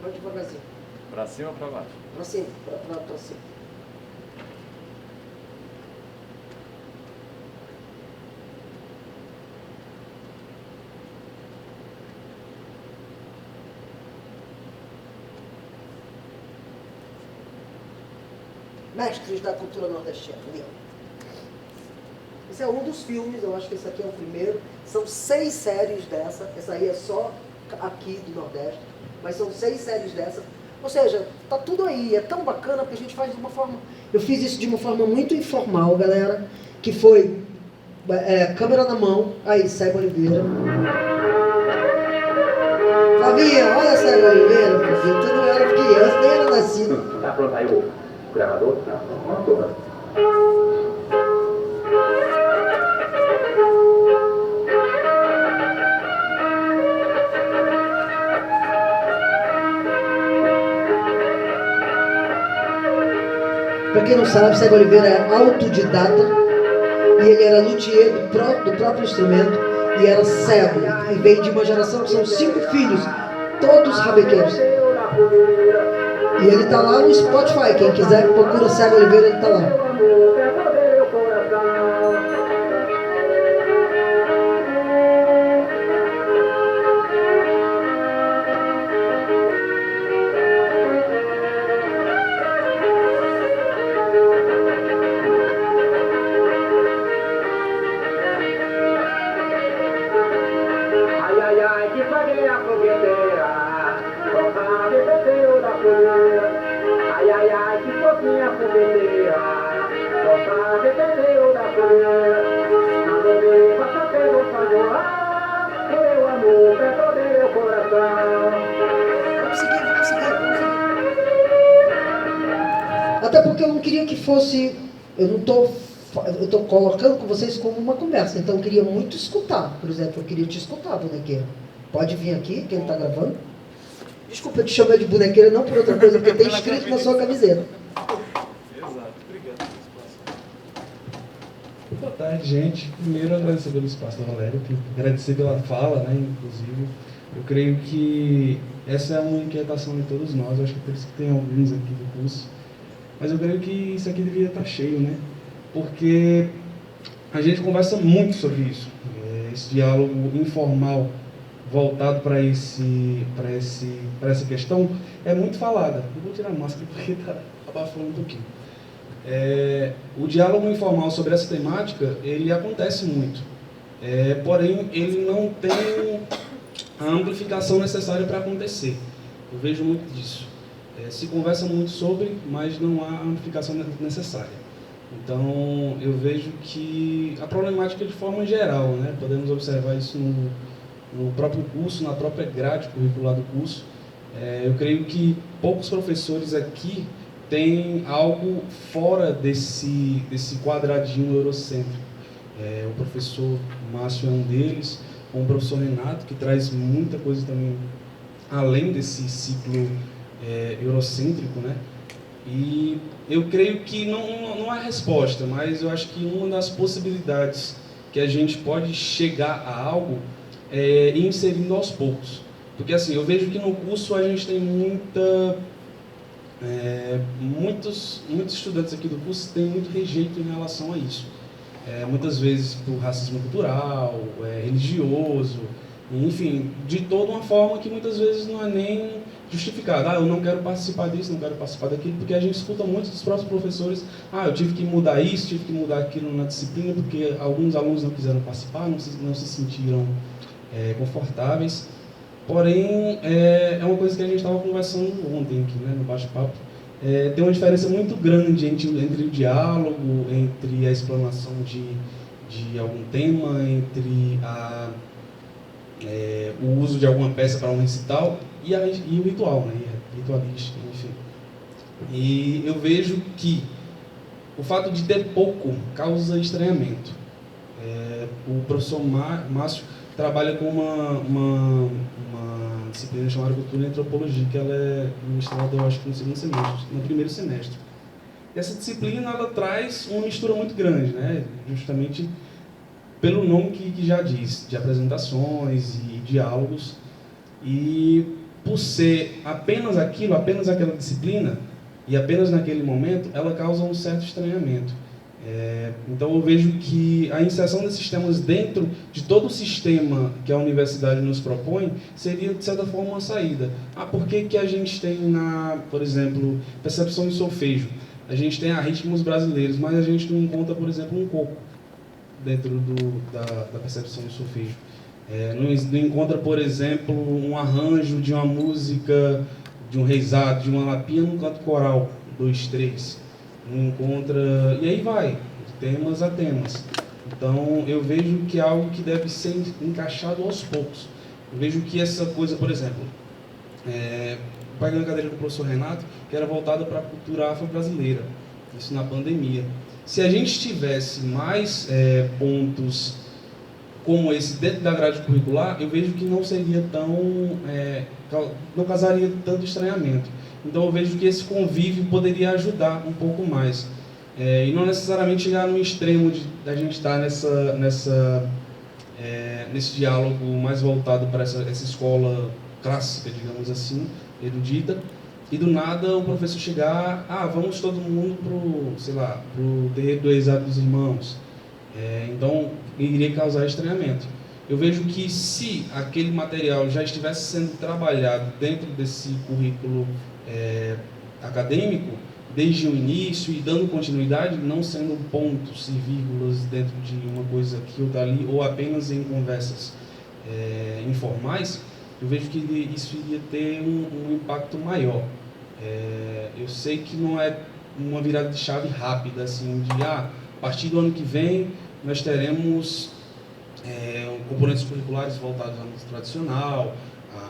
Vai devagarzinho. Pra cima ou pra baixo? Pra cima, pra cima. Mestres da cultura nordestina. Esse é um dos filmes, eu acho que esse aqui é o primeiro. São 6 séries dessa. Essa aí é só aqui do Nordeste. Mas são 6 séries dessa. Ou seja, tá tudo aí. É tão bacana porque a gente faz de uma forma... Eu fiz isso de uma forma muito informal, galera. Que foi câmera na mão. Aí, Cego Oliveira. Flavinha, olha Cego Oliveira. Flavinha. Tu não era criança, nem era nascido. Tá pronto aí o gravador? Não. Para quem não sabe, Cego Oliveira é autodidata e ele era luthier do próprio instrumento e era cego. E veio de uma geração que são 5 filhos, todos rabequeiros. E ele está lá no Spotify, quem quiser procura Cego Oliveira, ele está lá. Até porque eu não queria que fosse... Eu estou colocando com vocês como uma conversa, então eu queria muito escutar. Por exemplo, eu queria te escutar, bonequeira. Pode vir aqui, quem está gravando. Desculpa, eu te chamei de bonequeira, não por outra coisa, porque tem escrito na sua camiseta. Exato, obrigado pelo espaço. Boa tarde, gente. Primeiro, agradecer pelo espaço da Valéria, agradecer pela fala, né, inclusive. Eu creio que essa é uma inquietação de todos nós, eu acho que por isso que tem alguns aqui do curso. Mas eu creio que isso aqui deveria estar cheio, né? Porque a gente conversa muito sobre isso. Esse diálogo informal voltado para essa questão é muito falada. Eu vou tirar a máscara porque está abafando um pouquinho. O diálogo informal sobre essa temática, ele acontece muito. Porém, ele não tem a amplificação necessária para acontecer. Eu vejo muito disso. Se conversa muito sobre, mas não há amplificação necessária. Então, eu vejo que a problemática de forma geral, né? Podemos observar isso no próprio curso, na própria grade curricular do curso. Eu creio que poucos professores aqui têm algo fora desse quadradinho eurocêntrico. O professor Márcio é um deles, o professor Renato, que traz muita coisa também além desse ciclo eurocêntrico, né? E eu creio que não há resposta, mas eu acho que uma das possibilidades que a gente pode chegar a algo é ir inserindo aos poucos. Porque assim, eu vejo que no curso a gente tem muitos estudantes aqui do curso têm muito rejeito em relação a isso. Muitas vezes por racismo cultural, religioso, enfim, de toda uma forma que muitas vezes não é nem justificada. Eu não quero participar disso, não quero participar daquilo, porque a gente escuta muito dos próprios professores: eu tive que mudar isso, tive que mudar aquilo na disciplina, porque alguns alunos não quiseram participar, não se sentiram confortáveis. Porém, é uma coisa que a gente estava conversando ontem aqui, né, no bate-papo. Tem uma diferença muito grande entre o diálogo, entre a explanação de algum tema, entre o uso de alguma peça para um recital e o ritual, né, ritualístico, enfim. E eu vejo que o fato de ter pouco causa estranhamento. O professor Márcio trabalha com uma disciplina chamada Cultura e Antropologia, que ela é ministrada, eu acho que no segundo semestre, no primeiro semestre. E essa disciplina, ela traz uma mistura muito grande, né? Justamente pelo nome que já diz, de apresentações e diálogos. E por ser apenas aquilo, apenas aquela disciplina, e apenas naquele momento, ela causa um certo estranhamento. Então eu vejo que a inserção desses temas dentro de todo o sistema que a universidade nos propõe seria, de certa forma, uma saída. Por que a gente tem, por exemplo, percepção de solfejo? A gente tem ritmos brasileiros, mas a gente não encontra, por exemplo, um coco dentro da percepção de solfejo. Não encontra, por exemplo, um arranjo de uma música, de um reisado, de uma lapinha num canto coral, 2, 3. Não encontra, e aí vai, de temas a temas. Então eu vejo que é algo que deve ser encaixado aos poucos. Eu vejo que essa coisa, por exemplo, pegando a cadeira do professor Renato, que era voltada para a cultura afro-brasileira, isso na pandemia. Se a gente tivesse mais pontos como esse dentro da grade curricular, eu vejo que não seria não causaria tanto estranhamento. Então eu vejo que esse convívio poderia ajudar um pouco mais. E não necessariamente chegar no extremo de a gente estar nesse diálogo mais voltado para essa escola clássica, digamos assim, erudita, e do nada o professor chegar: vamos todo mundo pro terreiro do Reisado dos Irmãos. Então iria causar estranhamento. Eu vejo que se aquele material já estivesse sendo trabalhado dentro desse currículo acadêmico, desde o início, e dando continuidade, não sendo pontos e vírgulas dentro de uma coisa aqui ou dali, ou apenas em conversas informais, eu vejo que isso iria ter um impacto maior. Eu sei que não é uma virada de chave rápida, assim, de a partir do ano que vem nós teremos componentes curriculares voltados à música tradicional,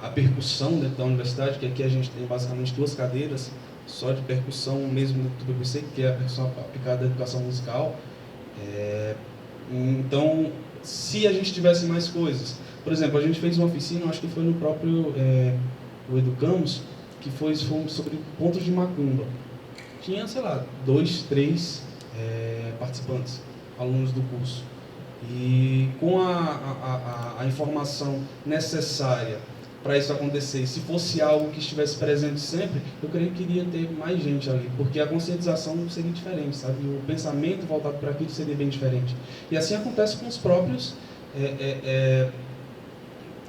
a percussão dentro da universidade, que aqui a gente tem basicamente 2 cadeiras só de percussão mesmo do PPC, que é a percussão aplicada à educação musical. Então, se a gente tivesse mais coisas, por exemplo, a gente fez uma oficina, acho que foi no próprio o Educamos, que foi sobre pontos de macumba. Tinha, 2, 3 participantes, alunos do curso. E com a informação necessária para isso acontecer, se fosse algo que estivesse presente sempre, eu creio que iria ter mais gente ali, porque a conscientização seria diferente, sabe? O pensamento voltado para aquilo seria bem diferente. E assim acontece com os próprios,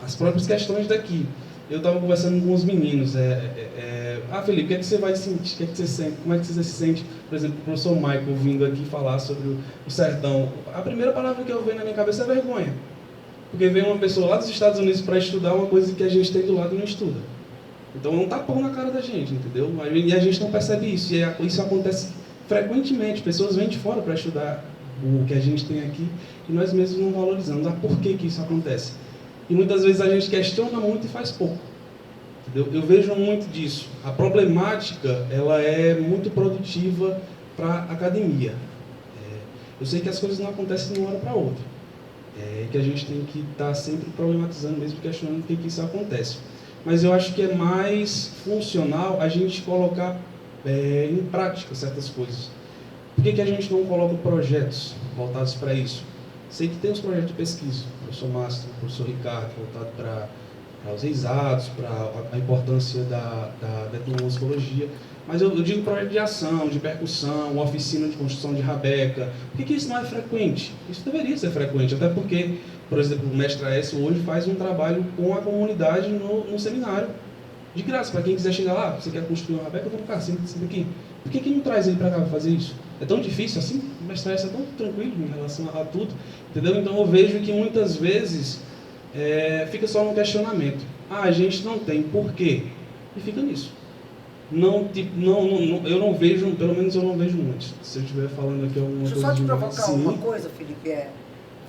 as próprias questões daqui. Eu estava conversando com os meninos, Felipe, o que é que você vai sentir, o que é que você sente, como é que você se sente, por exemplo, o professor Michael vindo aqui falar sobre o sertão. A primeira palavra que eu vejo na minha cabeça é vergonha. Porque vem uma pessoa lá dos Estados Unidos para estudar uma coisa que a gente tem do lado e não estuda. Então é um tapão na cara da gente, entendeu? E a gente não percebe isso. E isso acontece frequentemente, pessoas vêm de fora para estudar o que a gente tem aqui e nós mesmos não valorizamos. Por que isso acontece? E muitas vezes a gente questiona muito e faz pouco. Entendeu? Eu vejo muito disso. A problemática, ela é muito produtiva para a academia. Eu sei que as coisas não acontecem de uma hora para outra. Que a gente tem que estar sempre problematizando, mesmo questionando por que isso acontece. Mas eu acho que é mais funcional a gente colocar em prática certas coisas. Por que a gente não coloca projetos voltados para isso? Sei que tem os projetos de pesquisa, o professor Márcio, o professor Ricardo, voltado para os exatos, para a importância da etnomusicologia, mas eu digo projeto de ação, de percussão, oficina de construção de rabeca. Por que isso não é frequente? Isso deveria ser frequente, até porque, por exemplo, o Mestre Aécio hoje faz um trabalho com a comunidade no seminário, de graça, para quem quiser chegar lá, você quer construir uma rabeca, vamos cá, senta aqui. Por que não traz ele para cá para fazer isso? É tão difícil assim? O Mestre Aécio é tão tranquilo em relação a tudo, entendeu? Então eu vejo que muitas vezes fica só no questionamento. A gente não tem, por quê? E fica nisso. Eu não vejo, pelo menos eu não vejo muito. Se eu estiver falando aqui alguma coisa. Deixa eu só te provocar Sim. uma coisa, Felipe.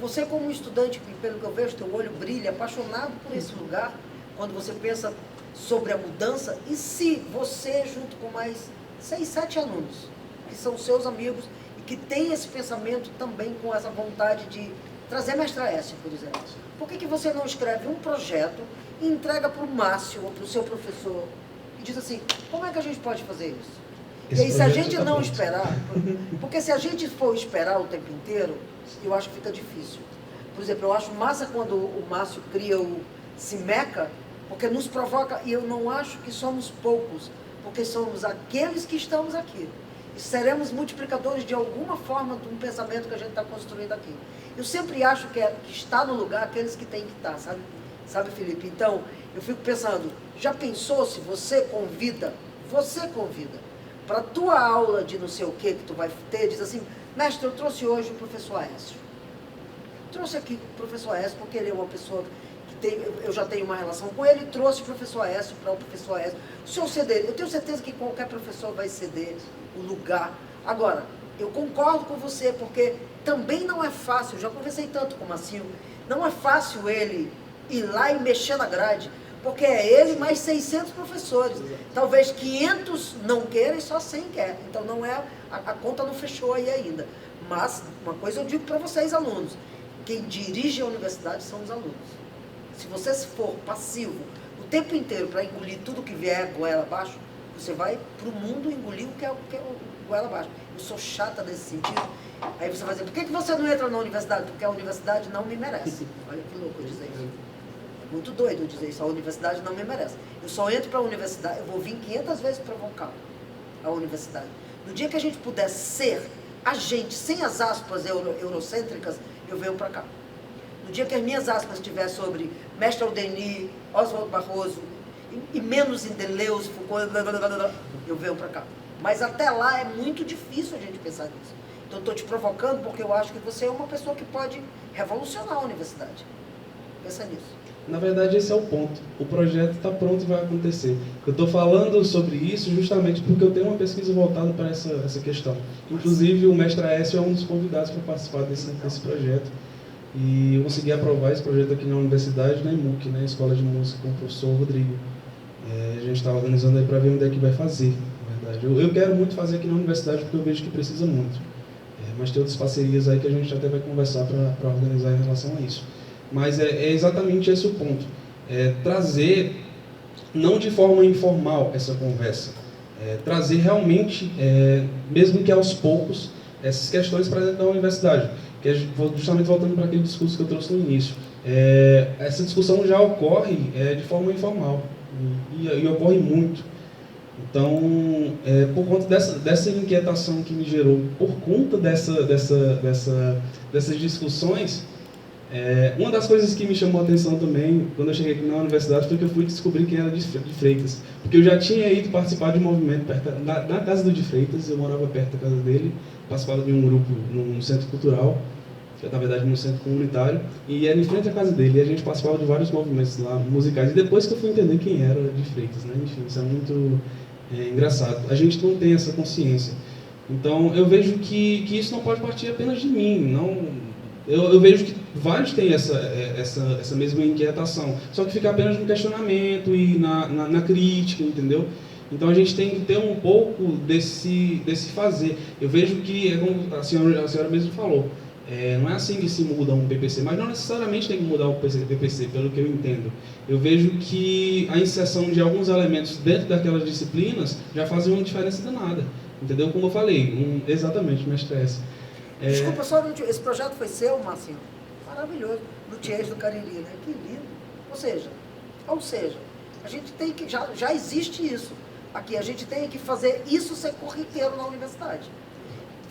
Você como estudante, pelo que eu vejo, teu olho brilha, apaixonado por esse lugar, quando você pensa sobre a mudança, e se você, junto com mais 6, 7 alunos, que são seus amigos, e que têm esse pensamento também com essa vontade de trazer Mestre Aécio, por exemplo, por que você não escreve um projeto e entrega para o Márcio ou para o seu professor e diz assim, como é que a gente pode fazer isso? E aí, se a gente não esperar, porque se a gente for esperar o tempo inteiro, eu acho que fica difícil. Por exemplo, eu acho massa quando o Márcio cria o Simeca, porque nos provoca, e eu não acho que somos poucos, porque somos aqueles que estamos aqui. E seremos multiplicadores de alguma forma de um pensamento que a gente está construindo aqui. Eu sempre acho que está no lugar aqueles que têm que estar, sabe, Felipe? Então, eu fico pensando, já pensou se você convida para a tua aula de não sei o que tu vai ter, diz assim, mestre, eu trouxe hoje o professor Aécio. Trouxe aqui o professor Aécio porque ele é uma pessoa que eu já tenho uma relação com ele, trouxe o professor Aécio para o professor Aécio. O senhor ceder, eu tenho certeza que qualquer professor vai ceder o lugar. Agora, eu concordo com você, porque também não é fácil, já conversei tanto com o Marcinho, não é fácil ele ir lá e mexer na grade, porque é ele mais 600 professores. Talvez 500 não queiram e só 100 quer. Então não é, a conta não fechou aí ainda. Mas uma coisa eu digo para vocês, alunos, quem dirige a universidade são os alunos. Se você for passivo o tempo inteiro para engolir tudo que vier goela abaixo, você vai para o mundo engolir o que é goela abaixo. Eu sou chata nesse sentido. Aí você vai dizer, por que você não entra na universidade? Porque a universidade não me merece. Olha que louco eu dizer isso. É muito doido eu dizer isso, a universidade não me merece. Eu só entro para a universidade, eu vou vir 500 vezes provocar a universidade. No dia que a gente puder ser a gente, sem as aspas eurocêntricas, eu venho para cá. No dia que as minhas aspas estiver sobre Mestre Aldeni, Oswaldo Barroso, e menos em Deleuze, Foucault, eu venho para cá. Mas até lá é muito difícil a gente pensar nisso. Então estou te provocando porque eu acho que você é uma pessoa que pode revolucionar a universidade. Pensa nisso. Na verdade, esse é o ponto. O projeto está pronto e vai acontecer. Eu estou falando sobre isso justamente porque eu tenho uma pesquisa voltada para essa questão. Inclusive, o Mestre Aécio é um dos convidados para participar desse projeto. E eu consegui aprovar esse projeto aqui na universidade, na EMUC, na Escola de Música, com o professor Rodrigo. A gente está organizando aí para ver onde é que vai fazer, na verdade. Eu quero muito fazer aqui na universidade porque eu vejo que precisa muito. Mas tem outras parcerias aí que a gente até vai conversar para organizar em relação a isso. Mas é exatamente esse o ponto. Trazer, não de forma informal, essa conversa. Trazer realmente, mesmo que aos poucos, essas questões para dentro da universidade. Que é justamente voltando para aquele discurso que eu trouxe no início. Essa discussão já ocorre de forma informal. E ocorre muito. Então, por conta dessa inquietação que me gerou, por conta dessas discussões, uma das coisas que me chamou a atenção também, quando eu cheguei aqui na universidade, foi que eu fui descobrir quem era de Freitas. Porque eu já tinha ido participar de um movimento na casa do de Freitas, eu morava perto da casa dele, participava de um grupo num centro cultural, que é, na verdade, num centro comunitário, e era em frente à casa dele, e a gente participava de vários movimentos lá, musicais, e depois que eu fui entender quem era de Freitas, né? Enfim, isso é muito engraçado. A gente não tem essa consciência. Então, eu vejo que isso não pode partir apenas de mim. Não, eu vejo que vários têm essa mesma inquietação, só que fica apenas no questionamento e na crítica, entendeu? Então, a gente tem que ter um pouco desse fazer. Eu vejo que, como a senhora mesmo falou, não é assim que se muda um PPC, mas não necessariamente tem que mudar o PPC, pelo que eu entendo. Eu vejo que a inserção de alguns elementos dentro daquelas disciplinas já fazem uma diferença danada, entendeu? Como eu falei, exatamente, mestre S. Desculpa, só esse projeto foi seu, Marcinho? Maravilhoso. No Tiés do Cariri, né? Que lindo. Ou seja, a gente tem que, já existe isso. Aqui, a gente tem que fazer isso ser corriqueiro na universidade.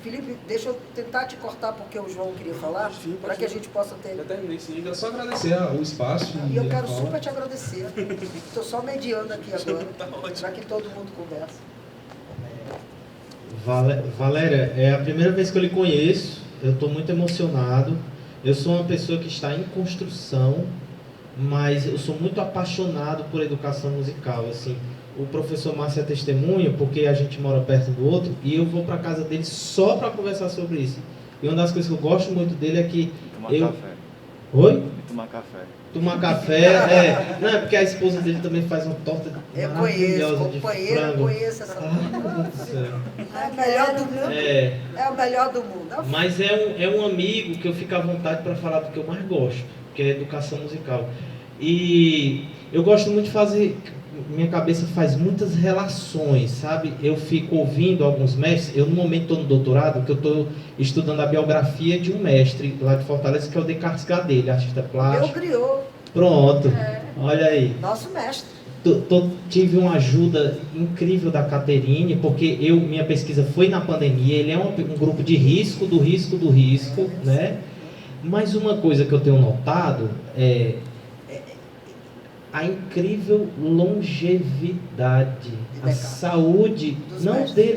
Felipe, deixa eu tentar te cortar porque o João queria falar, para que a gente possa ter... Já terminei, sim. Eu só agradecer o espaço. E eu quero super te agradecer. Estou só mediando aqui agora, para que todo mundo converse. Valéria, é a primeira vez que eu lhe conheço, eu estou muito emocionado. Eu sou uma pessoa que está em construção, mas eu sou muito apaixonado por educação musical, assim. O professor Márcio é testemunha, porque a gente mora perto do outro, e eu vou para casa dele só para conversar sobre isso. E uma das coisas que eu gosto muito dele é que... Tomar café. Oi? E tomar café. Tomar café, Não, é porque a esposa dele também faz uma torta maravilhosa de frango. Eu conheço essa torta. Meu Deus do céu. É a melhor do mundo. É a melhor do mundo. Mas é um amigo que eu fico à vontade para falar do que eu mais gosto, que é educação musical. E eu gosto muito de fazer... Minha cabeça faz muitas relações, sabe? Eu fico ouvindo alguns mestres. Eu, no momento, estou no doutorado, que eu estou estudando a biografia de um mestre lá de Fortaleza, que é o Descartes Gadelha, artista plástico. Eu criou. Pronto, olha aí. Nosso mestre. Tive uma ajuda incrível da Caterine, porque minha pesquisa foi na pandemia. Ele é um grupo de risco, né? Mas uma coisa que eu tenho notado é a incrível longevidade, a saúde,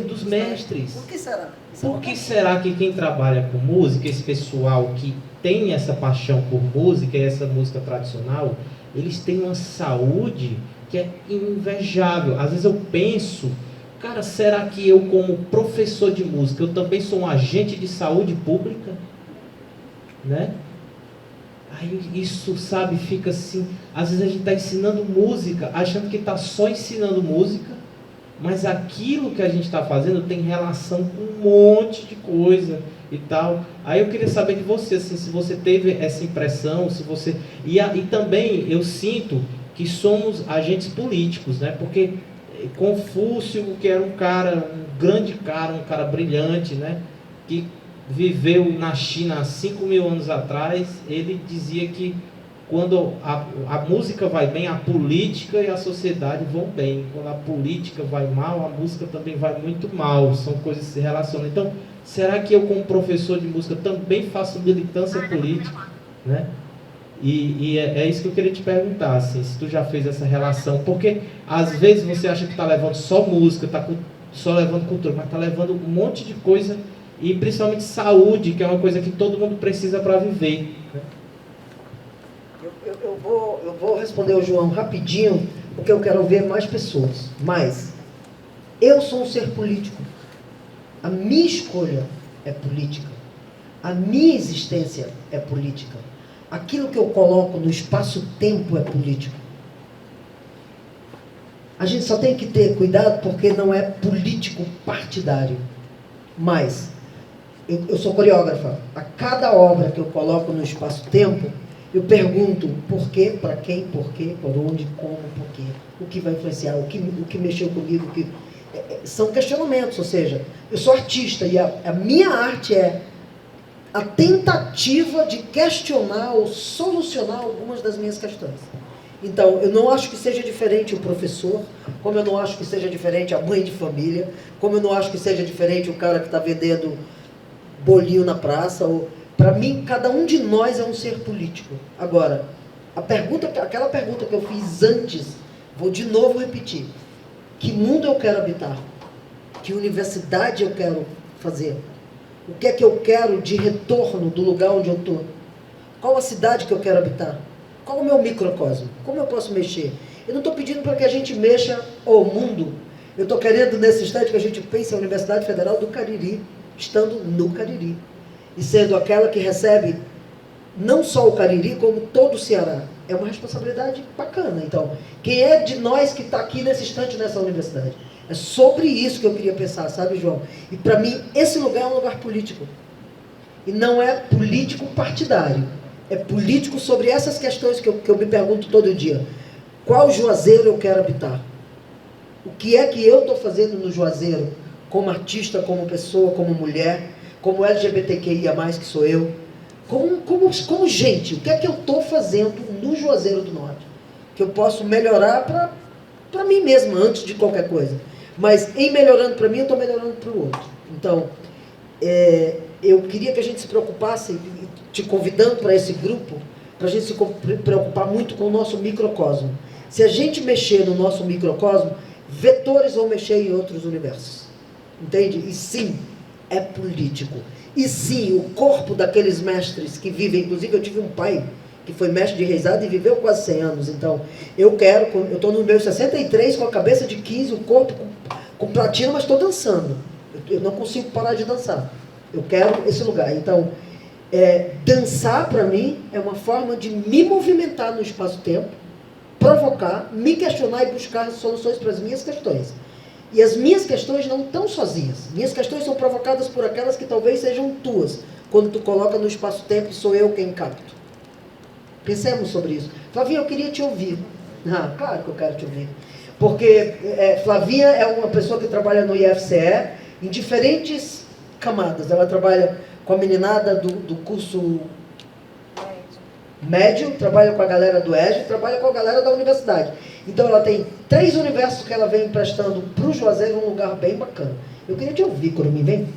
dos mestres. Por que será? Por que será que quem trabalha com música, esse pessoal que tem essa paixão por música e essa música tradicional, eles têm uma saúde que é invejável? Às vezes eu penso, cara, será que eu, como professor de música, eu também sou um agente de saúde pública? Né? Aí isso, sabe, fica assim, às vezes a gente está ensinando música, achando que está só ensinando música, mas aquilo que a gente está fazendo tem relação com um monte de coisa e tal. Aí eu queria saber de você, assim, se você teve essa impressão, se você... E também eu sinto que somos agentes políticos, né? Porque Confúcio, que era um grande cara, um cara brilhante, né? Que viveu na China há 5.000 anos atrás, ele dizia que quando a música vai bem, a política e a sociedade vão bem. Quando a política vai mal, a música também vai muito mal. São coisas que se relacionam. Então, será que eu, como professor de música, também faço militância política? Né? E é isso que eu queria te perguntar, assim, se tu já fez essa relação. Porque, às vezes, você acha que está levando só música, está só levando cultura, mas está levando um monte de coisa. E principalmente saúde, que é uma coisa que todo mundo precisa para viver. Né? Eu vou responder ao João rapidinho, porque eu quero ver mais pessoas. Mas eu sou um ser político. A minha escolha é política. A minha existência é política. Aquilo que eu coloco no espaço-tempo é político. A gente só tem que ter cuidado porque não é político partidário. Mas eu sou coreógrafa. A cada obra que eu coloco no espaço-tempo, eu pergunto por quê, para quem, por quê, por onde, como, por quê, o que vai influenciar, o que mexeu comigo, são questionamentos. Ou seja, eu sou artista e a minha arte é a tentativa de questionar ou solucionar algumas das minhas questões. Então, eu não acho que seja diferente o professor, como eu não acho que seja diferente a mãe de família, como eu não acho que seja diferente o cara que está vendendo bolinho na praça. Para mim, cada um de nós é um ser político. Agora, aquela pergunta que eu fiz antes, vou de novo repetir. Que mundo eu quero habitar? Que universidade eu quero fazer? O que é que eu quero de retorno do lugar onde eu estou? Qual a cidade que eu quero habitar? Qual o meu microcosmo? Como eu posso mexer? Eu não estou pedindo para que a gente mexa o mundo. Eu estou querendo, nesse instante, que a gente pense a Universidade Federal do Cariri, estando no Cariri. E sendo aquela que recebe não só o Cariri, como todo o Ceará. É uma responsabilidade bacana. Então, quem é de nós que está aqui nesse instante, nessa universidade? É sobre isso que eu queria pensar, sabe, João? E para mim, esse lugar é um lugar político. E não é político partidário. É político sobre essas questões que eu me pergunto todo dia. Qual Juazeiro eu quero habitar? O que é que eu estou fazendo no Juazeiro? Como artista, como pessoa, como mulher, como LGBTQIA+, que sou eu. Como gente, o que é que eu estou fazendo no Juazeiro do Norte? Que eu posso melhorar para mim mesma, antes de qualquer coisa. Mas em melhorando para mim, eu estou melhorando para o outro. Então, eu queria que a gente se preocupasse, te convidando para esse grupo, para a gente se preocupar muito com o nosso microcosmo. Se a gente mexer no nosso microcosmo, vetores vão mexer em outros universos. Entende? E sim, é político. E sim, o corpo daqueles mestres que vivem, inclusive eu tive um pai que foi mestre de reisado e viveu quase 100 anos. Então, eu estou no meu 63 com a cabeça de 15, o corpo com platina, mas estou dançando. Eu não consigo parar de dançar. Eu quero esse lugar. Então, dançar para mim é uma forma de me movimentar no espaço-tempo, provocar, me questionar e buscar soluções para as minhas questões. E as minhas questões não estão sozinhas. Minhas questões são provocadas por aquelas que talvez sejam tuas, quando tu coloca no espaço-tempo e sou eu quem capto. Pensemos sobre isso. Flavinha, eu queria te ouvir. Claro que eu quero te ouvir. Porque Flavinha é uma pessoa que trabalha no IFCE em diferentes camadas. Ela trabalha com a meninada do curso médio, trabalha com a galera do EJA, trabalha com a galera da universidade. Então ela tem 3 universos que ela vem emprestando para o Juazeiro, um lugar bem bacana. Eu queria te ouvir, Curumim, vem. Deixa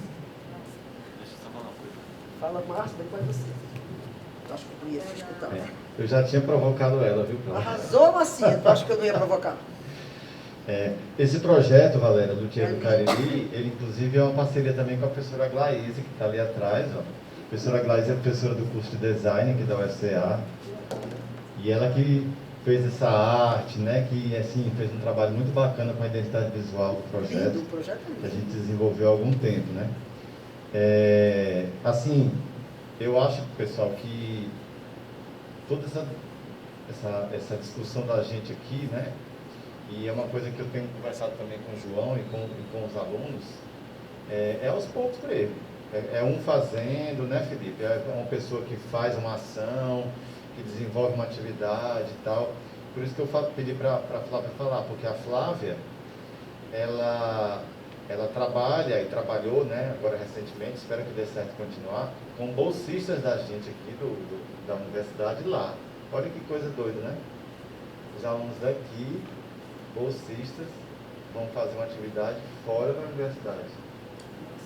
eu só falar uma coisa. Fala, Márcio, depois você. Acho que eu não ia te escutar. Eu já tinha provocado ela, viu, Cláudia? Arrasou, Marcinha. Tu acha que eu não ia provocar? Esse projeto, Valéria, do Tia do Cariri, ele inclusive é uma parceria também com a professora Glaise, que está ali atrás. Ó. A professora Glaise é professora do curso de design aqui da UFCA. E ela que fez essa arte, né, que assim, fez um trabalho muito bacana com a identidade visual do projeto, que a gente desenvolveu há algum tempo, né. Assim, eu acho, pessoal, que toda essa discussão da gente aqui, né, e é uma coisa que eu tenho conversado também com o João e com os alunos, é aos poucos mesmo. É um fazendo, né, Felipe? É uma pessoa que faz uma ação, que desenvolve uma atividade e tal. Por isso que eu pedi para a Flávia falar, porque a Flávia, ela trabalha e trabalhou, né, agora recentemente, espero que dê certo continuar, com bolsistas da gente aqui da universidade lá. Olha que coisa doida, né? Os alunos daqui, bolsistas, vão fazer uma atividade fora da universidade,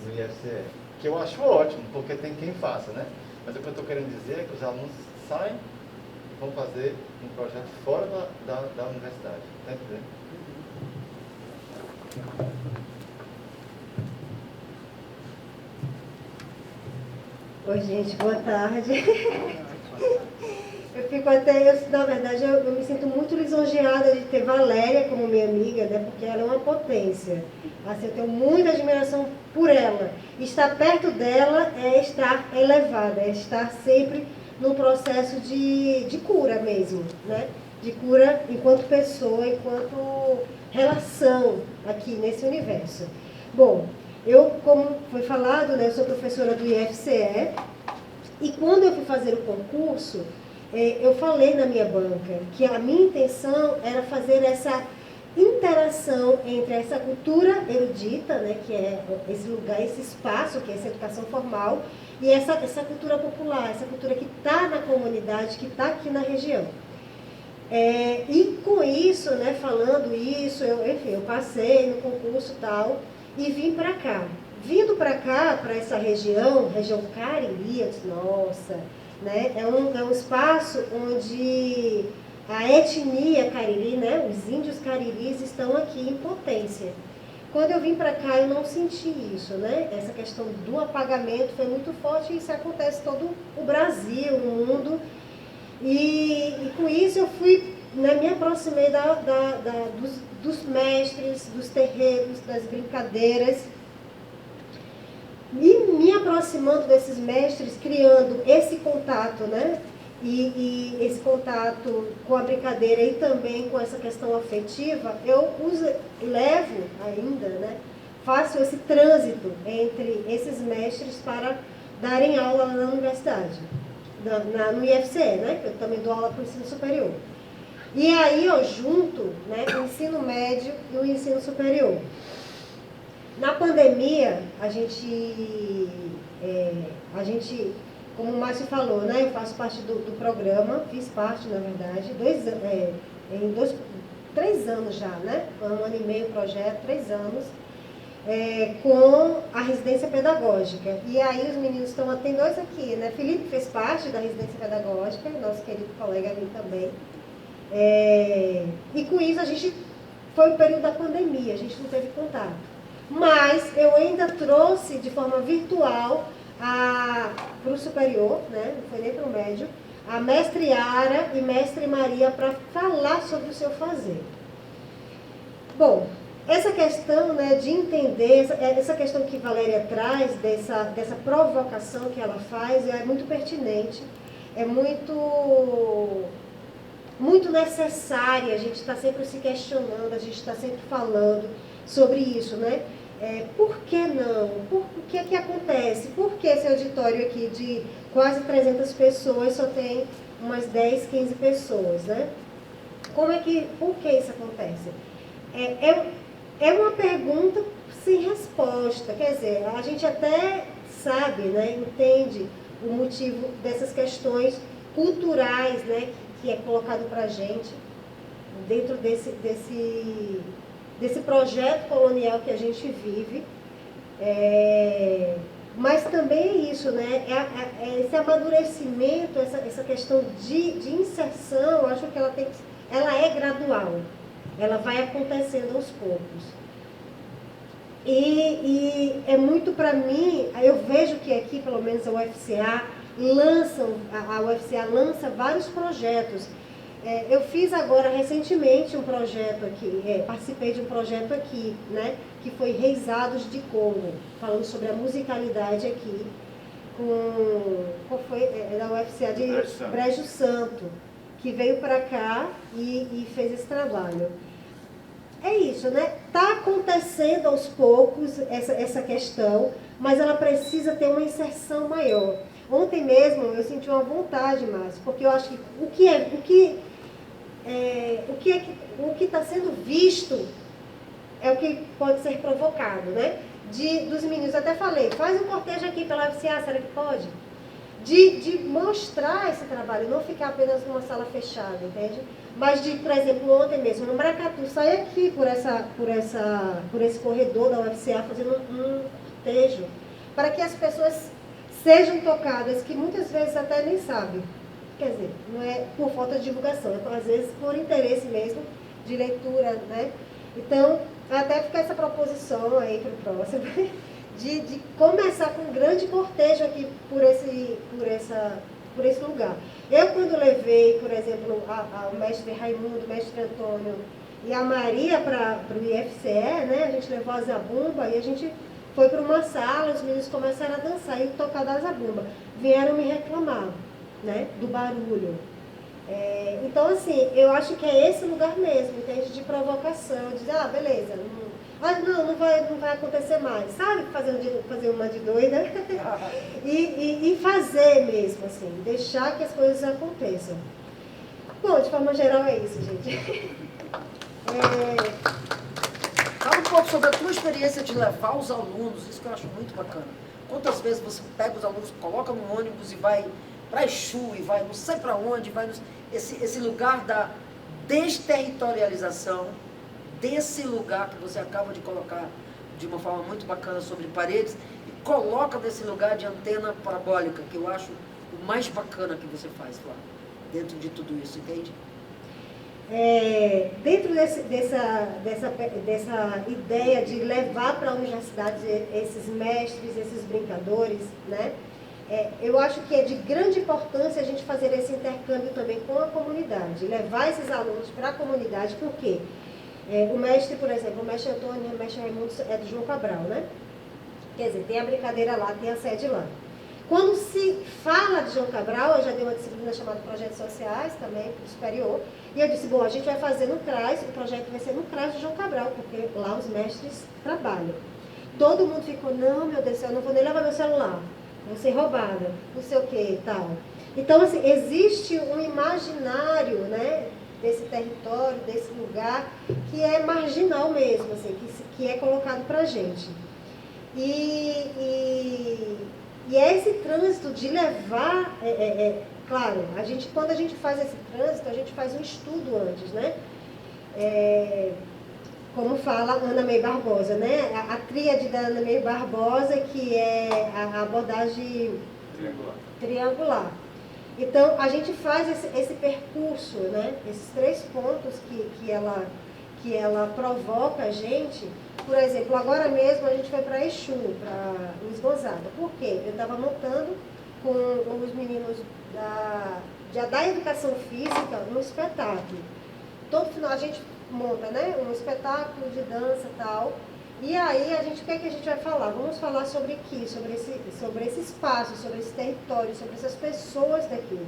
no IFCE. Que eu acho ótimo, porque tem quem faça, né? Mas o que eu estou querendo dizer é que os alunos saem e vão fazer um projeto fora da universidade. Está entendendo? Oi, gente, boa tarde. Eu fico na verdade, eu me sinto muito lisonjeada de ter Valéria como minha amiga, né? Porque ela é uma potência. Assim, eu tenho muita admiração por ela. Estar perto dela é estar elevada, é estar sempre num processo de cura mesmo, né? De cura enquanto pessoa, enquanto relação aqui nesse universo. Bom, eu, como foi falado, né, eu sou professora do IFCE, e quando eu fui fazer o concurso, eu falei na minha banca que a minha intenção era fazer essa interação entre essa cultura erudita, né, que é esse lugar, esse espaço, que é essa educação formal, e essa cultura popular, essa cultura que está na comunidade, que está aqui na região. E com isso, né, falando isso, eu passei no concurso e tal, e vim para cá. Vindo para cá, para essa região Cariri, eu disse, nossa, né, é um espaço onde a etnia cariri, né, os índios cariris estão aqui em potência. Quando eu vim para cá, eu não senti isso, né? Essa questão do apagamento foi muito forte e isso acontece em todo o Brasil, no mundo. E com isso eu fui né, me aproximei dos mestres, dos terreiros, das brincadeiras, e me aproximando desses mestres, criando esse contato, né? E esse contato com a brincadeira e também com essa questão afetiva, eu levo ainda, né? Faço esse trânsito entre esses mestres para darem aula na universidade, no IFCE, né? Eu também dou aula para o ensino superior. E aí eu junto, né, o ensino médio e o ensino superior. Na pandemia, a gente, como o Márcio falou, né, eu faço parte do programa, fiz parte, na verdade, 3 anos já, né? 1 ano e meio o projeto, 3 anos, com a residência pedagógica. E aí os meninos estão, tem 2 aqui, né? Felipe fez parte da residência pedagógica, nosso querido colega ali também. E com isso a gente, foi o período da pandemia, a gente não teve contato. Mas eu ainda trouxe de forma virtual para o superior, né? Não foi nem para o médio, a mestre Yara e mestre Maria para falar sobre o seu fazer. Bom, essa questão, né, de entender, essa questão que Valéria traz, dessa provocação que ela faz, é muito pertinente, é muito necessária, a gente está sempre se questionando, a gente está sempre falando sobre isso, né? Por que não? O que acontece? Por que esse auditório aqui de quase 300 pessoas só tem umas 10, 15 pessoas, né? Por que isso acontece? É uma pergunta sem resposta, quer dizer, a gente até sabe, né, entende o motivo dessas questões culturais, né, que é colocado para a gente dentro desse projeto colonial que a gente vive, mas também é isso, né? Esse amadurecimento, essa questão de inserção, eu acho que ela é gradual, ela vai acontecendo aos poucos. E é muito para mim, eu vejo que aqui, pelo menos a UFCA lança vários projetos. Eu fiz agora recentemente um projeto aqui, participei de um projeto aqui, né, que foi Reisados de Congo, falando sobre a musicalidade aqui, qual foi? Da UFCA de Brejo Santo, que veio para cá e fez esse trabalho. É isso, né? Está acontecendo aos poucos essa questão, mas ela precisa ter uma inserção maior. Ontem mesmo eu senti uma vontade, Márcio, porque eu acho que o que está sendo visto é o que pode ser provocado, né? Dos meninos, até falei, faz um cortejo aqui pela UFCA, será que pode? De mostrar esse trabalho, não ficar apenas numa sala fechada, entende? Mas por exemplo, ontem mesmo, no Maracatu, sair aqui por esse corredor da UFCA, fazendo um cortejo, para que as pessoas sejam tocadas, que muitas vezes até nem sabem. Quer dizer, não é por falta de divulgação, é às vezes por interesse mesmo de leitura, né? Então, até fica essa proposição aí para o próximo, de começar com um grande cortejo aqui por esse lugar. Eu, quando levei, por exemplo, o mestre Raimundo, o mestre Antônio e a Maria para o IFCE, né? A gente levou a zabumba e a gente foi para uma sala, os meninos começaram a dançar e tocar da zabumba. Vieram me reclamar, né, do barulho. Então, assim, eu acho que é esse lugar mesmo, entende? De provocação, de dizer, beleza, não vai acontecer mais, sabe? Fazer uma de doida e fazer mesmo, assim, deixar que as coisas aconteçam. Bom, de forma geral é isso, gente. Fala um pouco sobre a tua experiência de levar os alunos, isso que eu acho muito bacana. Quantas vezes você pega os alunos, coloca no ônibus e vai para Exu, e vai não sei para onde, esse lugar da desterritorialização, desse lugar que você acaba de colocar de uma forma muito bacana sobre paredes, e coloca desse lugar de antena parabólica, que eu acho o mais bacana que você faz, Flávio, dentro de tudo isso, entende? Dentro dessa ideia de levar para a universidade esses mestres, esses brincadores, né? eu acho que é de grande importância a gente fazer esse intercâmbio também com a comunidade, levar esses alunos para a comunidade, porque o mestre, por exemplo, o mestre Antônio e o mestre Raimundo é do João Cabral, né? Quer dizer, tem a brincadeira lá, tem a sede lá. Quando se fala de João Cabral, eu já dei uma disciplina chamada Projetos Sociais, também, para o superior, e eu disse, bom, a gente vai fazer no CRAS, o projeto vai ser no CRAS de João Cabral, porque lá os mestres trabalham. Todo mundo ficou, não, meu Deus do céu, eu não vou nem levar meu celular, vou ser roubada, não sei o que e tal. Então, assim, existe um imaginário, né, desse território, desse lugar, que é marginal mesmo, assim, que é colocado para a gente. E é esse trânsito de levar, claro, quando a gente faz esse trânsito, a gente faz um estudo antes, né? Como fala Ana May Barbosa, né? A tríade da Ana May Barbosa, que é a abordagem triangular. Então, a gente faz esse percurso, né? Esses 3 pontos que ela provoca a gente. Por exemplo, agora mesmo a gente foi para Exu, para Luiz Gonzaga. Por quê? Eu estava montando com os meninos da educação física um espetáculo. Todo final a gente monta, né, um espetáculo de dança e tal. E aí, o que é que a gente vai falar? Vamos falar sobre aqui, sobre esse espaço, sobre esse território, sobre essas pessoas daqui.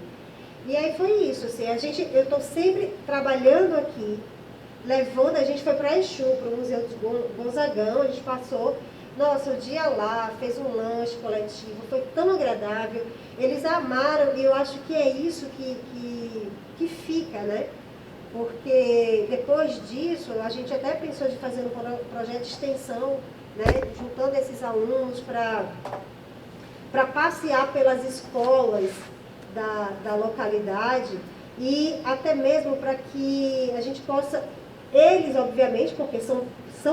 E aí foi isso, assim, eu estou sempre trabalhando aqui, levando, a gente foi para Exu, para o Museu do Gonzagão, a gente passou, nossa, o dia lá, fez um lanche coletivo, foi tão agradável, eles amaram, e eu acho que é isso que fica, né? Porque depois disso, a gente até pensou de fazer um projeto de extensão, né, juntando esses alunos para passear pelas escolas da localidade e até mesmo para que a gente possa, eles obviamente, porque são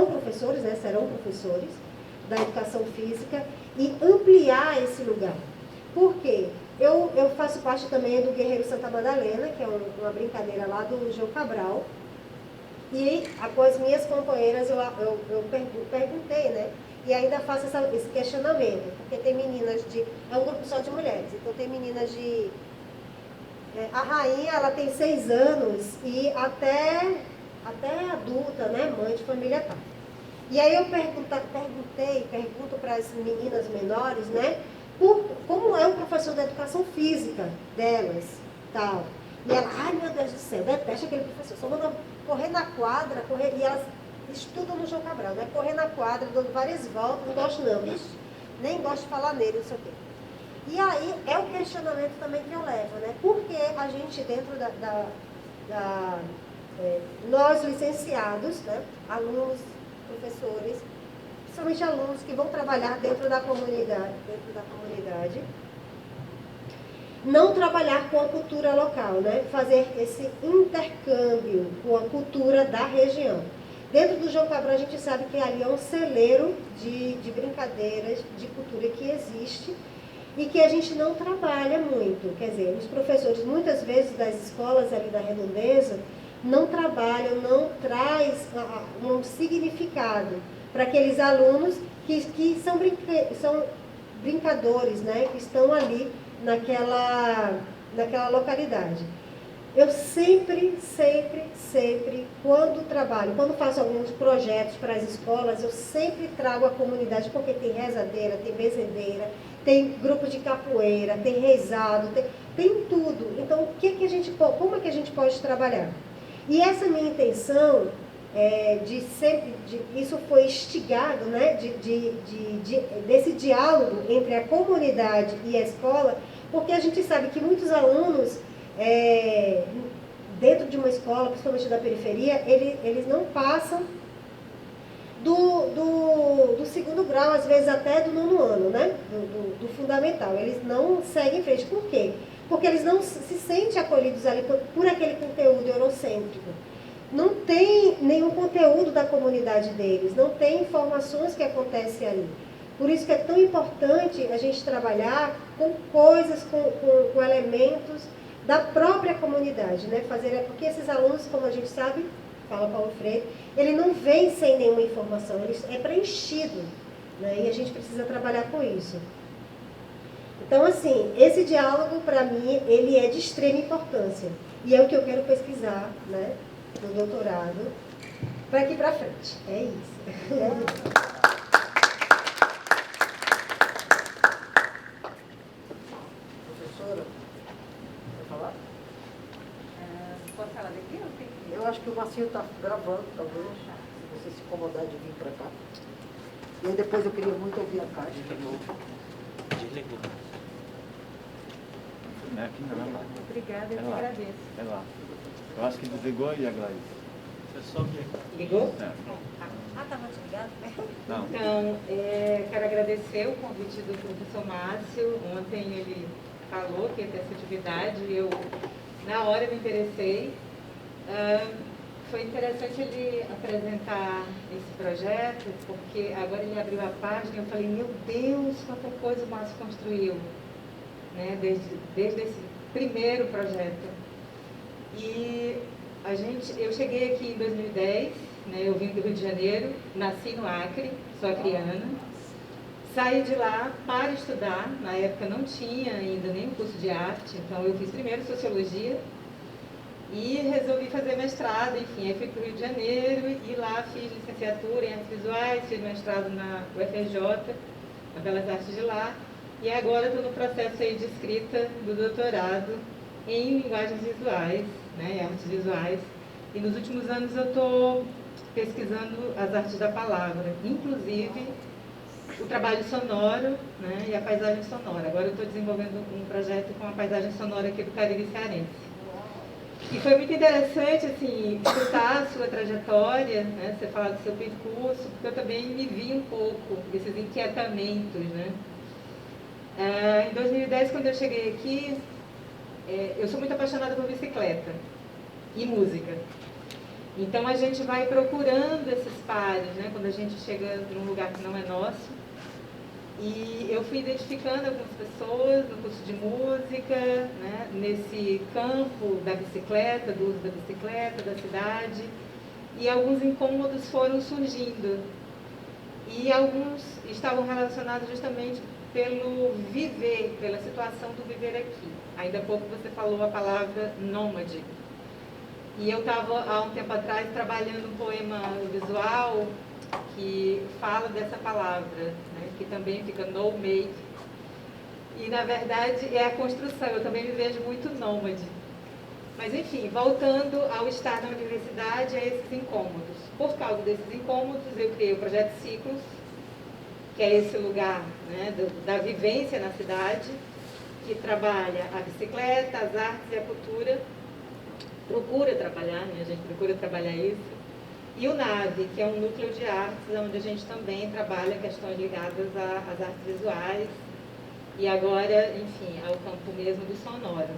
professores, né, serão professores da educação física, e ampliar esse lugar. Por quê? Eu faço parte também do Guerreiro Santa Madalena, que é uma brincadeira lá do João Cabral. E com as minhas companheiras eu perguntei, né? E ainda faço esse questionamento, porque tem meninas é um grupo só de mulheres, então tem meninas a Rainha, ela tem 6 anos e até adulta, né? Mãe de família tá. E aí eu pergunto para as meninas menores, né? Como é o professor da educação física delas, tal. E ela, ai meu Deus do céu, detesta aquele professor, só manda correr na quadra, e elas estudam no João Cabral, né? Correr na quadra, dando várias voltas, não gosto não, nem gosto de falar nele, não sei o quê. E aí é o questionamento também que eu levo, né? Porque a gente dentro nós licenciados, né? Alunos, professores, principalmente alunos que vão trabalhar dentro da comunidade, não trabalhar com a cultura local, né? Fazer esse intercâmbio com a cultura da região. Dentro do João Cabral a gente sabe que ali é um celeiro de brincadeiras, de cultura que existe e que a gente não trabalha muito. Quer dizer, os professores muitas vezes das escolas ali da Redondeza não trabalham, não traz um significado para aqueles alunos que são brincadores, né? Que estão ali naquela localidade. Eu sempre, quando faço alguns projetos para as escolas, eu sempre trago a comunidade, porque tem rezadeira, tem bezedeira, tem grupo de capoeira, tem rezado, tem tudo. Então, como é que a gente pode trabalhar? E essa minha intenção, isso foi instigado, né, desse diálogo entre a comunidade e a escola, porque a gente sabe que muitos alunos, dentro de uma escola, principalmente da periferia, eles não passam do segundo grau, às vezes até do 9º ano, né, do fundamental. Eles não seguem em frente. Por quê? Porque eles não se sentem acolhidos ali por aquele conteúdo eurocêntrico. Não tem nenhum conteúdo da comunidade deles, não tem informações que acontecem ali. Por isso que é tão importante a gente trabalhar com coisas, com elementos da própria comunidade, né? Porque esses alunos, como a gente sabe, fala Paulo Freire, ele não vem sem nenhuma informação, ele é preenchido, né? E a gente precisa trabalhar com isso. Então, assim, esse diálogo, para mim, ele é de extrema importância. E é o que eu quero pesquisar, né, no doutorado, para aqui para frente. É isso. Professora, quer falar? Pode falar daqui ou tem que... Eu acho que o Marcinho está gravando, talvez, se você se incomodar de vir para cá. E aí depois eu queria muito ouvir a Caixa de novo. Desligou. Não, aqui não, é lá. Obrigada, eu É que lá. agradeço. É lá. Eu acho que desligou aí a Gladys. Ligou? É. Estava desligado? Não. Então, quero agradecer o convite do professor Márcio. Ontem ele falou que ia ter essa atividade e eu, na hora, me interessei. Foi interessante ele apresentar esse projeto, porque agora ele abriu a página e eu falei, meu Deus, quanta coisa o Márcio construiu, né? Desde esse primeiro projeto. E eu cheguei aqui em 2010, né? Eu vim do Rio de Janeiro, nasci no Acre, sou acriana. Saí de lá para estudar, na época não tinha ainda nem curso de arte, então eu fiz primeiro Sociologia e resolvi fazer mestrado, enfim, aí fui para o Rio de Janeiro e lá fiz licenciatura em Artes Visuais, fiz mestrado na UFRJ, na Belas Artes de lá, e agora estou no processo aí de escrita do doutorado em linguagens visuais, né, em artes visuais, e nos últimos anos eu estou pesquisando as artes da palavra, inclusive o trabalho sonoro, né, e a paisagem sonora. Agora eu estou desenvolvendo um projeto com a paisagem sonora aqui do Cariri Cearense. E foi muito interessante, assim, escutar a sua trajetória, né, você falar do seu percurso, porque eu também me vi um pouco desses inquietamentos, né. Em 2010, quando eu cheguei aqui, eu sou muito apaixonada por bicicleta e música. Então a gente vai procurando esses pares, né, quando a gente chega num lugar que não é nosso. E eu fui identificando algumas pessoas no curso de música, né, nesse campo da bicicleta, do uso da bicicleta, da cidade, e alguns incômodos foram surgindo. E alguns estavam relacionados justamente pelo viver, pela situação do viver aqui. Ainda há pouco você falou a palavra nômade. E eu estava, há um tempo atrás, trabalhando um poema visual que fala dessa palavra, né, que também fica no make. E, na verdade, é a construção. Eu também me vejo muito nômade. Mas, enfim, voltando ao estar na universidade, a esses incômodos. Por causa desses incômodos, eu criei o Projeto Ciclos, que é esse lugar, né, da vivência na cidade, que trabalha a bicicleta, as artes e a cultura. Procura trabalhar, né? A gente procura trabalhar isso. E o NAVE, que é um núcleo de artes, onde a gente também trabalha questões ligadas às artes visuais e agora, enfim, ao campo mesmo do sonoro.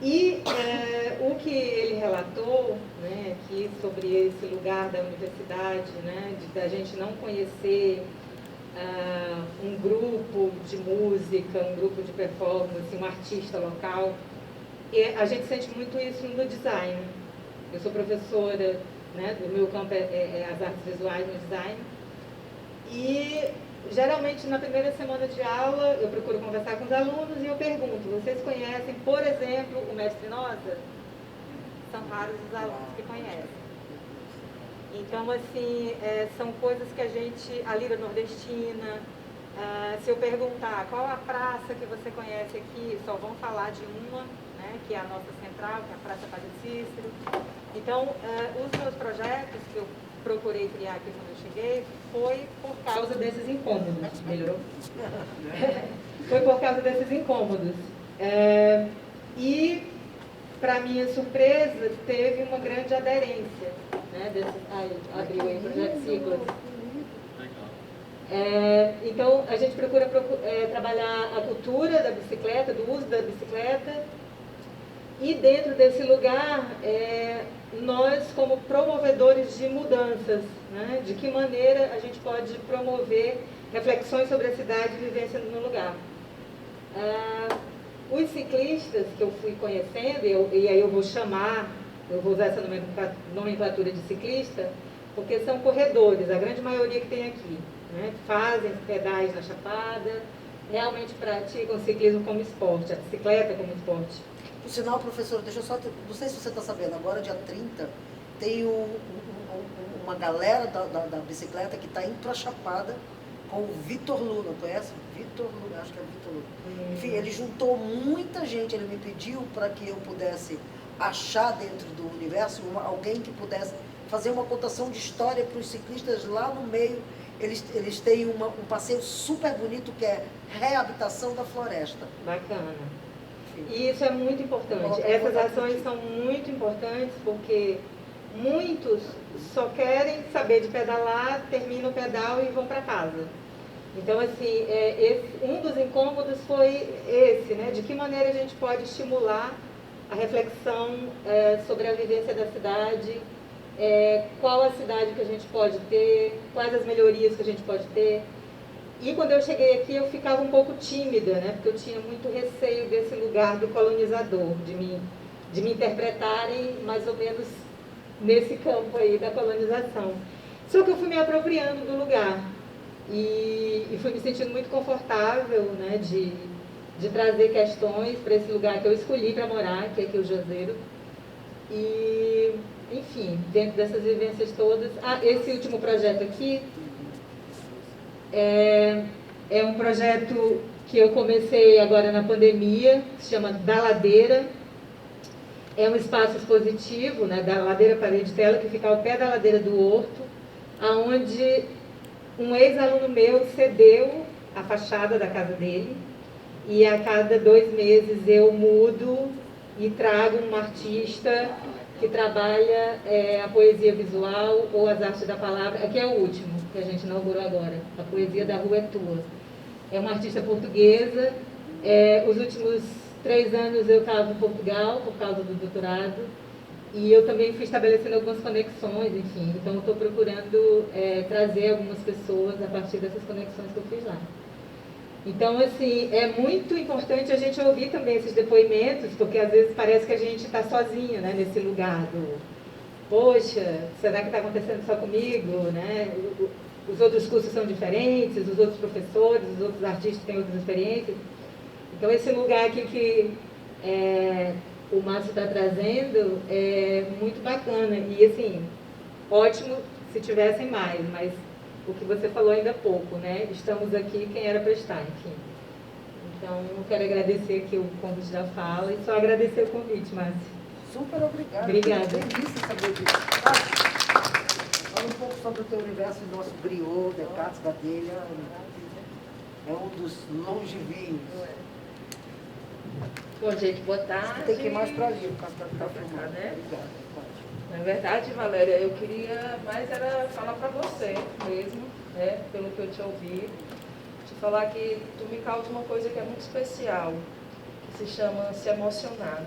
E o que ele relatou, né, aqui sobre esse lugar da universidade, né, da gente não conhecer um grupo de música, um grupo de performance, um artista local, e a gente sente muito isso no design. Eu sou professora, né, do meu campo é as artes visuais no design, e geralmente na primeira semana de aula eu procuro conversar com os alunos e eu pergunto, vocês conhecem, por exemplo, o Mestre Nosa? São raros os alunos que conhecem. Então, assim, são coisas que a gente, a Lira Nordestina, se eu perguntar qual a praça que você conhece aqui, só vão falar de uma, né, que é a nossa central, que é a Praça Padre Cícero. Então, os meus projetos que eu procurei criar aqui quando eu cheguei foi por causa desses incômodos. Melhorou? Foi por causa desses incômodos. E, para minha surpresa, teve uma grande aderência, né, abriu aí o Projeto Ciclos. Então, a gente procura trabalhar a cultura da bicicleta, do uso da bicicleta, e dentro desse lugar, nós como promovedores de mudanças, né, de que maneira a gente pode promover reflexões sobre a cidade e vivência no lugar. Os ciclistas que eu fui conhecendo, e aí eu vou usar essa nomenclatura de ciclista, porque são corredores, a grande maioria que tem aqui, né? Fazem pedais na Chapada, realmente praticam o ciclismo como esporte, a bicicleta como esporte. Por sinal, professor, deixa eu só... Não sei se você está sabendo, agora dia 30 tem uma galera da bicicleta que está indo para a Chapada com o Vitor Luna, conhece? Vitor Luna, acho que é Vitor Luna. Enfim, ele juntou muita gente, ele me pediu para que eu pudesse achar dentro do universo alguém que pudesse fazer uma contação de história para os ciclistas lá no meio. Eles têm um passeio super bonito que é reabilitação da floresta. Bacana. E isso é muito importante. Essas ações são muito importantes porque muitos só querem saber de pedalar, terminam o pedal e vão para casa. Então, assim, um dos incômodos foi esse, né? De que maneira a gente pode estimular a reflexão sobre a vivência da cidade, qual a cidade que a gente pode ter, quais as melhorias que a gente pode ter. E quando eu cheguei aqui, eu ficava um pouco tímida, né? Porque eu tinha muito receio desse lugar do colonizador, de me interpretarem mais ou menos nesse campo aí da colonização. Só que eu fui me apropriando do lugar e fui me sentindo muito confortável, né? De trazer questões para esse lugar que eu escolhi para morar, que é aqui o Juazeiro. E, enfim, dentro dessas vivências todas... esse último projeto aqui é um projeto que eu comecei agora na pandemia, que se chama Da Ladeira. É um espaço expositivo, né, da Ladeira Parede Tela, que fica ao pé da ladeira do Horto, onde um ex-aluno meu cedeu a fachada da casa dele, e a cada 2 meses eu mudo e trago um artista que trabalha a poesia visual ou as artes da palavra. Aqui é o último, que a gente inaugurou agora, a Poesia da Rua é Tua. É uma artista portuguesa. Os últimos 3 anos eu estava em Portugal, por causa do doutorado, e eu também fui estabelecendo algumas conexões, enfim. Então, eu estou procurando trazer algumas pessoas a partir dessas conexões que eu fiz lá. Então, assim, é muito importante a gente ouvir também esses depoimentos, porque às vezes parece que a gente está sozinho, né, nesse lugar do, poxa, será que está acontecendo só comigo, né? Os outros cursos são diferentes, os outros professores, os outros artistas têm outras experiências. Então, esse lugar aqui que o Márcio está trazendo é muito bacana. E, assim, ótimo se tivessem mais, mas o que você falou ainda há pouco, né? Estamos aqui, quem era para estar, enfim. Então, eu quero agradecer aqui o convite da fala e só agradecer o convite, Márcio. Super obrigada. Obrigada. Delícia saber disso. Fala um pouco sobre o teu universo, o nosso griot, Descartes Gadelha. É um dos longevios. Bom, gente, boa tarde. Tem que ir mais para ali, para ficar filmando, né? Obrigada. Na verdade, Valéria, eu queria mais era falar para você mesmo, né, pelo que eu te ouvi, te falar que tu me causa uma coisa que é muito especial, que se chama se emocionar.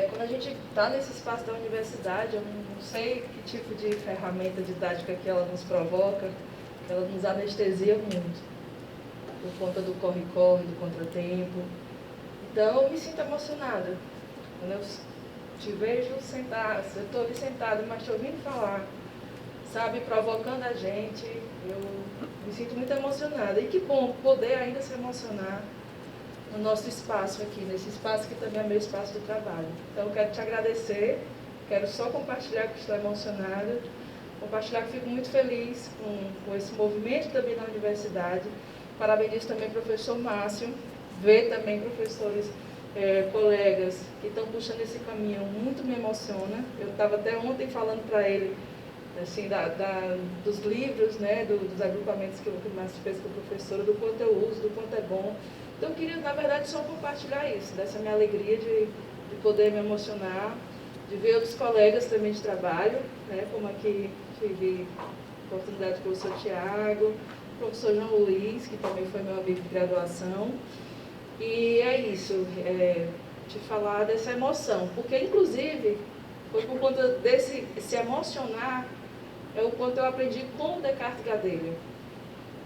Quando a gente está nesse espaço da universidade, eu não sei que tipo de ferramenta didática que ela nos provoca, que ela nos anestesia muito, por conta do corre-corre, do contratempo. Então, eu me sinto emocionada. Quando eu te vejo sentar, eu estou ali sentada, mas te ouvindo falar, sabe, provocando a gente, eu me sinto muito emocionada. E que bom poder ainda se emocionar no nosso espaço aqui, nesse espaço que também é meu espaço de trabalho. Então, eu quero te agradecer, quero só compartilhar que estou emocionada, compartilhar que fico muito feliz com esse movimento também na universidade. Parabenizo também o professor Márcio, ver também professores, colegas que estão puxando esse caminho, muito me emociona. Eu estava até ontem falando para ele, assim, dos livros, né, dos agrupamentos que o Márcio fez com a professora, do quanto eu uso, do quanto é bom. Então, eu queria, na verdade, só compartilhar isso, dessa minha alegria de poder me emocionar, de ver outros colegas também de trabalho, né, como aqui tive a oportunidade com o professor Tiago, o professor João Luiz, que também foi meu amigo de graduação. E é isso, te falar dessa emoção, porque, inclusive, foi por conta desse se emocionar, o quanto eu aprendi com o Descartes Gadelha.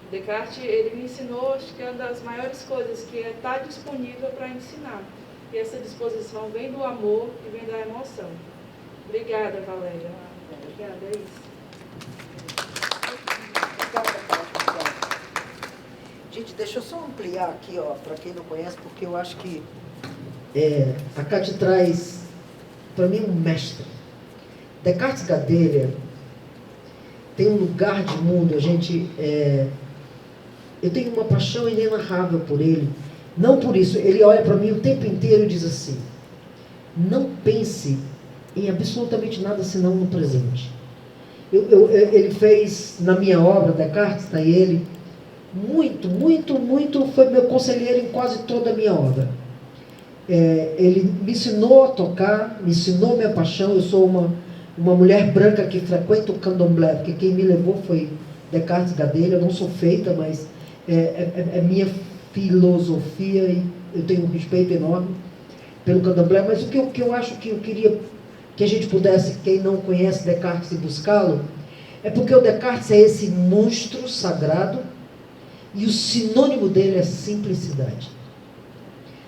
Descartes, ele me ensinou, acho que é uma das maiores coisas, que é estar disponível para ensinar. E essa disposição vem do amor e vem da emoção. Obrigada, Valéria. Obrigada, é isso. Obrigada, Cláudia. Gente, deixa eu só ampliar aqui, ó, para quem não conhece, porque eu acho que a Cátia traz, para mim, um mestre. Descartes Gadelha tem um lugar de mundo, eu tenho uma paixão inenarrável por ele. Não por isso, ele olha para mim o tempo inteiro e diz assim: não pense em absolutamente nada senão no presente. Ele fez na minha obra, Descartes, está ele, muito, foi meu conselheiro em quase toda a minha obra. Ele me ensinou a tocar, me ensinou minha paixão. Eu sou uma mulher branca que frequenta o candomblé, porque quem me levou foi Descartes Gadelha. Eu não sou feita, mas é minha filosofia e eu tenho um respeito enorme pelo candomblé. Mas o que eu acho que eu queria que a gente pudesse, quem não conhece Descartes, e buscá-lo, é porque o Descartes é esse monstro sagrado e o sinônimo dele é simplicidade.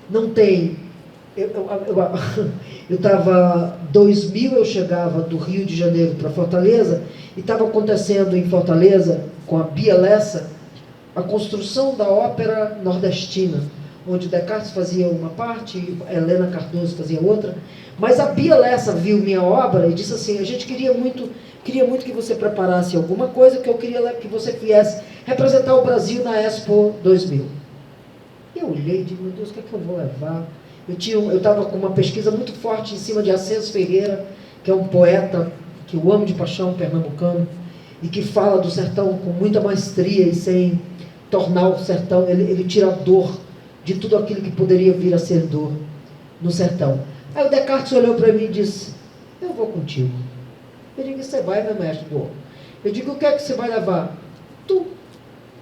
Não tem... Eu estava... 2000 eu chegava do Rio de Janeiro para Fortaleza e estava acontecendo em Fortaleza, com a Bia Lessa, a construção da ópera nordestina, onde Descartes fazia uma parte, Helena Cardoso fazia outra, mas a Bia Lessa viu minha obra e disse assim: a gente queria muito que você preparasse alguma coisa, que eu queria que você viesse representar o Brasil na Expo 2000. Eu olhei e disse: meu Deus, o que é que eu vou levar? Eu estava com uma pesquisa muito forte em cima de Ascenso Ferreira, que é um poeta que eu amo de paixão, pernambucano, e que fala do sertão com muita maestria e sem tornar o sertão, ele tira a dor de tudo aquilo que poderia vir a ser dor no sertão. Aí o Descartes olhou para mim e disse: eu vou contigo. Eu digo: você vai, meu mestre? Vou. Eu digo: o que é que você vai levar? Tu.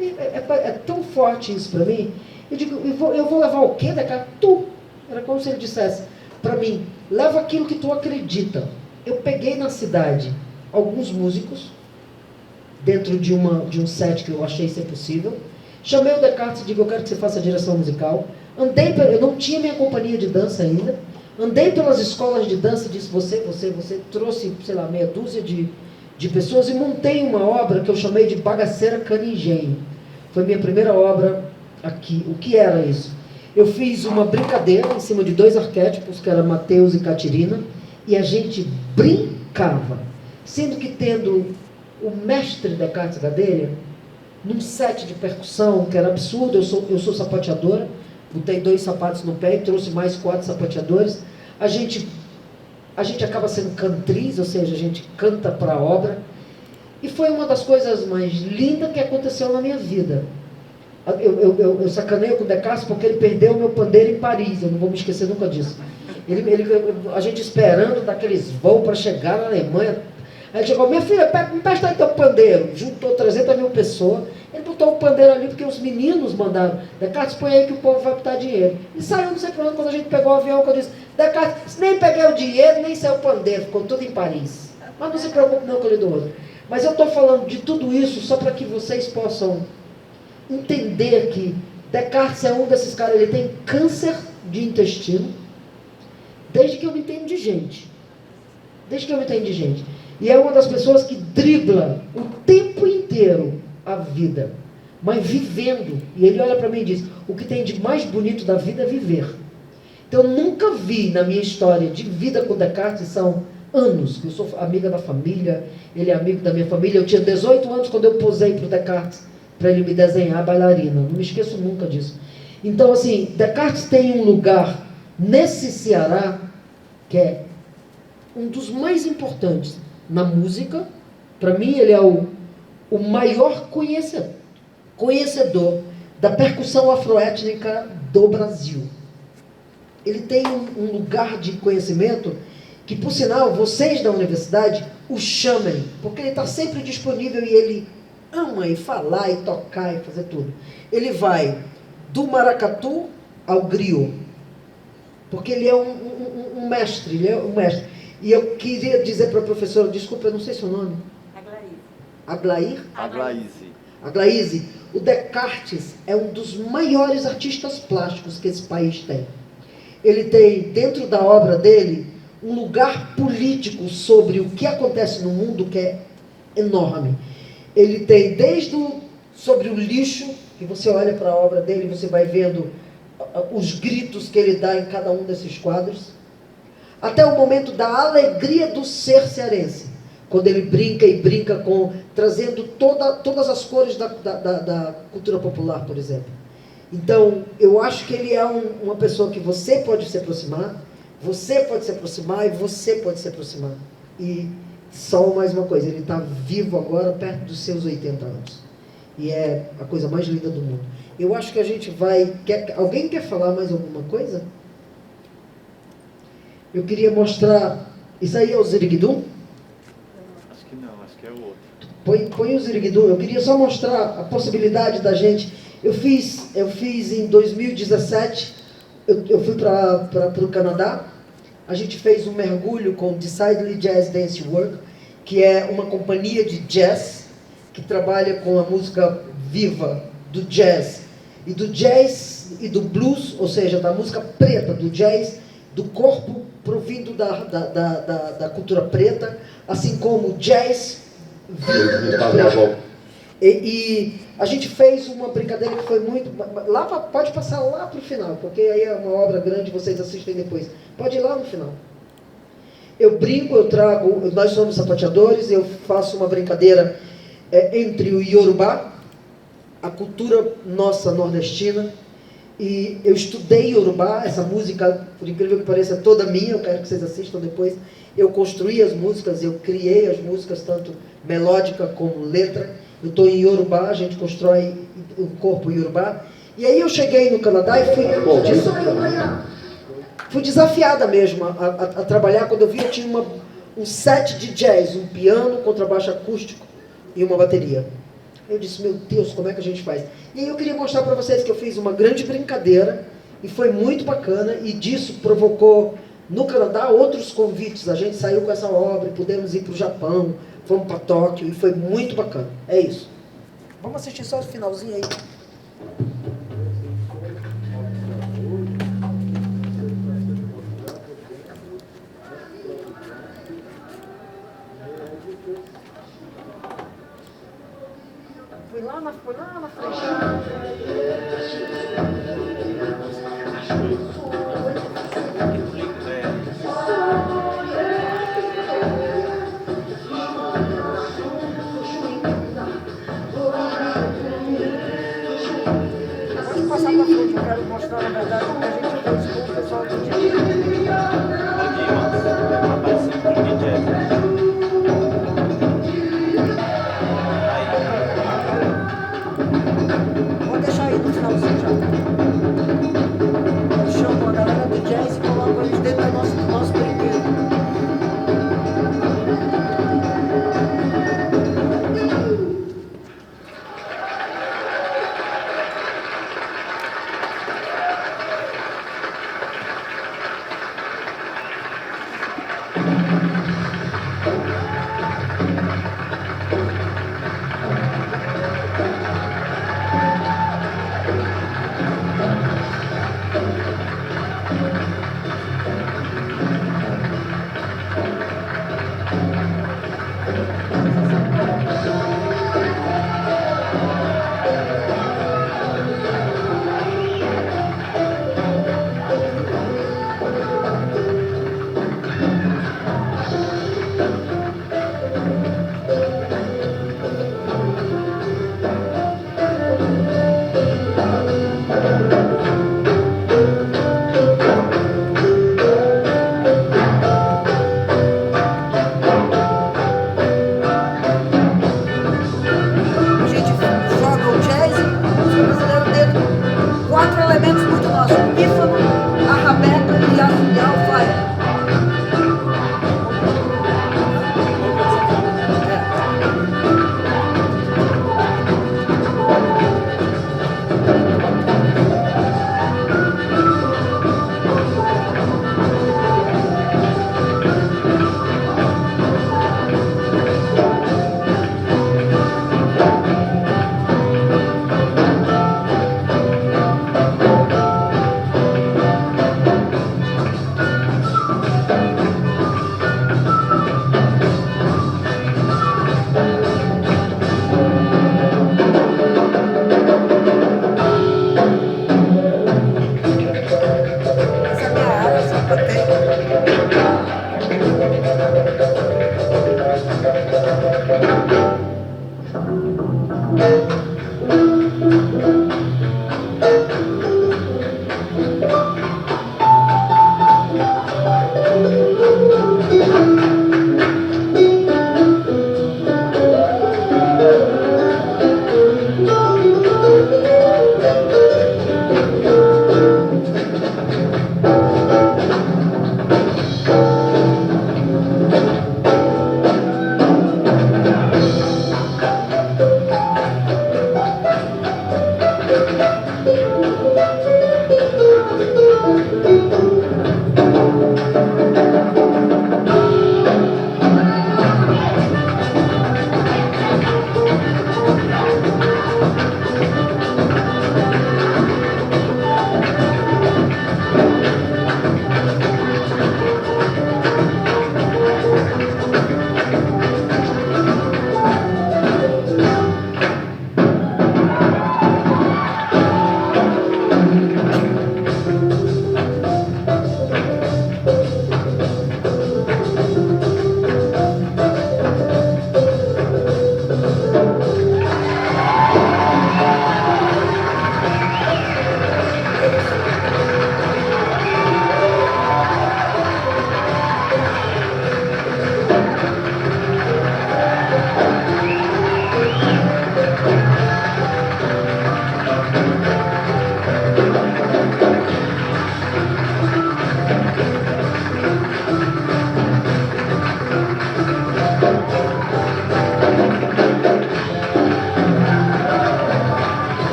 É tão forte isso para mim. Eu digo: eu vou levar o quê, Descartes? Tu. Era como se ele dissesse para mim: leva aquilo que tu acredita. Eu peguei na cidade alguns músicos, dentro de um set que eu achei ser possível. Chamei o Descartes e digo: eu quero que você faça a direção musical. Eu não tinha minha companhia de dança ainda. Andei pelas escolas de dança e disse: você trouxe, sei lá, meia dúzia de pessoas e montei uma obra que eu chamei de Bagaceira Caningenho. Foi minha primeira obra aqui. O que era isso? Eu fiz uma brincadeira em cima de 2 arquétipos, que era Mateus e Catirina, e a gente brincava, sendo que tendo o mestre Descartes Gadelha, num set de percussão, que era absurdo. Eu sou sapateadora, botei 2 sapatos no pé e trouxe mais 4 sapateadores. A gente acaba sendo cantriz, ou seja, a gente canta para a obra. E foi uma das coisas mais lindas que aconteceu na minha vida. Eu sacaneio com o Descartes porque ele perdeu o meu pandeiro em Paris. Eu não vou me esquecer nunca disso. A gente esperando daqueles voos para chegar na Alemanha. Aí ele chegou: minha filha, me presta aí teu pandeiro. Juntou 300 mil pessoas. Ele botou o pandeiro ali porque os meninos mandaram: Descartes, põe aí que o povo vai botar dinheiro. E saiu, não sei por onde, quando a gente pegou o avião, que eu disse: Descartes, nem peguei o dinheiro, nem saiu o pandeiro, ficou tudo em Paris. Mas não se preocupe não, que eu lhe dou outro. Mas eu estou falando de tudo isso só para que vocês possam entender que Descartes é um desses caras. Ele tem câncer de intestino, desde que eu me entendo de gente. E é uma das pessoas que dribla o tempo inteiro a vida, mas vivendo. E ele olha para mim e diz: o que tem de mais bonito da vida é viver. Então eu nunca vi na minha história de vida com Descartes, são anos que eu sou amiga da família, ele é amigo da minha família. Eu tinha 18 anos quando eu posei para o Descartes, para ele me desenhar bailarina. Não me esqueço nunca disso. Então, assim, Descartes tem um lugar nesse Ceará que é um dos mais importantes na música. Para mim, ele é o maior conhecedor da percussão afroétnica do Brasil. Ele tem um lugar de conhecimento que, por sinal, vocês da universidade o chamem, porque ele está sempre disponível e ele ama e falar e tocar e fazer tudo. Ele vai do maracatu ao griot, porque ele é um mestre, E eu queria dizer para a professora, desculpa, eu não sei seu nome. Aglaíse. O Descartes é um dos maiores artistas plásticos que esse país tem. Ele tem, dentro da obra dele, um lugar político sobre o que acontece no mundo que é enorme. Ele tem desde o sobre o lixo, que você olha para a obra dele e você vai vendo os gritos que ele dá em cada um desses quadros, até o momento da alegria do ser cearense, quando ele brinca e brinca trazendo todas as cores da cultura popular, por exemplo. Então, eu acho que ele é uma pessoa que você pode se aproximar e você pode se aproximar. E só mais uma coisa, ele está vivo agora, perto dos seus 80 anos. E é a coisa mais linda do mundo. Eu acho que a gente vai... Alguém quer falar mais alguma coisa? Eu queria mostrar... Isso aí é o Ziriguidum? Acho que não, acho que é o outro. Põe o Ziriguidum. Eu queria só mostrar a possibilidade da gente... Eu fiz em 2017, eu fui para o Canadá. A gente fez um mergulho com Decidedly Jazz Dance Work, que é uma companhia de jazz que trabalha com a música viva do jazz e do blues, ou seja, da música preta, do jazz, do corpo provindo da cultura preta, assim como jazz vivo. E a gente fez uma brincadeira que foi muito... Pode passar lá para o final, porque aí é uma obra grande, vocês assistem depois. Pode ir lá no final. Eu brinco, eu trago... Nós somos sapateadores, eu faço uma brincadeira entre o Yorubá, a cultura nossa nordestina, e eu estudei Yorubá, essa música, por incrível que pareça, é toda minha, eu quero que vocês assistam depois. Eu construí as músicas, eu criei as músicas, tanto melódica como letra. Eu estou em Yorubá, a gente constrói o corpo Yorubá. E aí eu cheguei no Canadá e fui desafiada mesmo a trabalhar. Quando eu vi, eu tinha um set de jazz, um piano, contrabaixo acústico e uma bateria. Eu disse, meu Deus, como é que a gente faz? E aí eu queria mostrar para vocês que eu fiz uma grande brincadeira e foi muito bacana, e disso provocou no Canadá outros convites. A gente saiu com essa obra e pudemos ir para o Japão, fomos para Tóquio e foi muito bacana. É isso. Vamos assistir só o finalzinho aí. Foi lá na frente. Pode passar para frente, eu quero mostrar na verdade o que a gente fez com o pessoal do DJ. Vou deixar aí no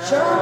Tchau!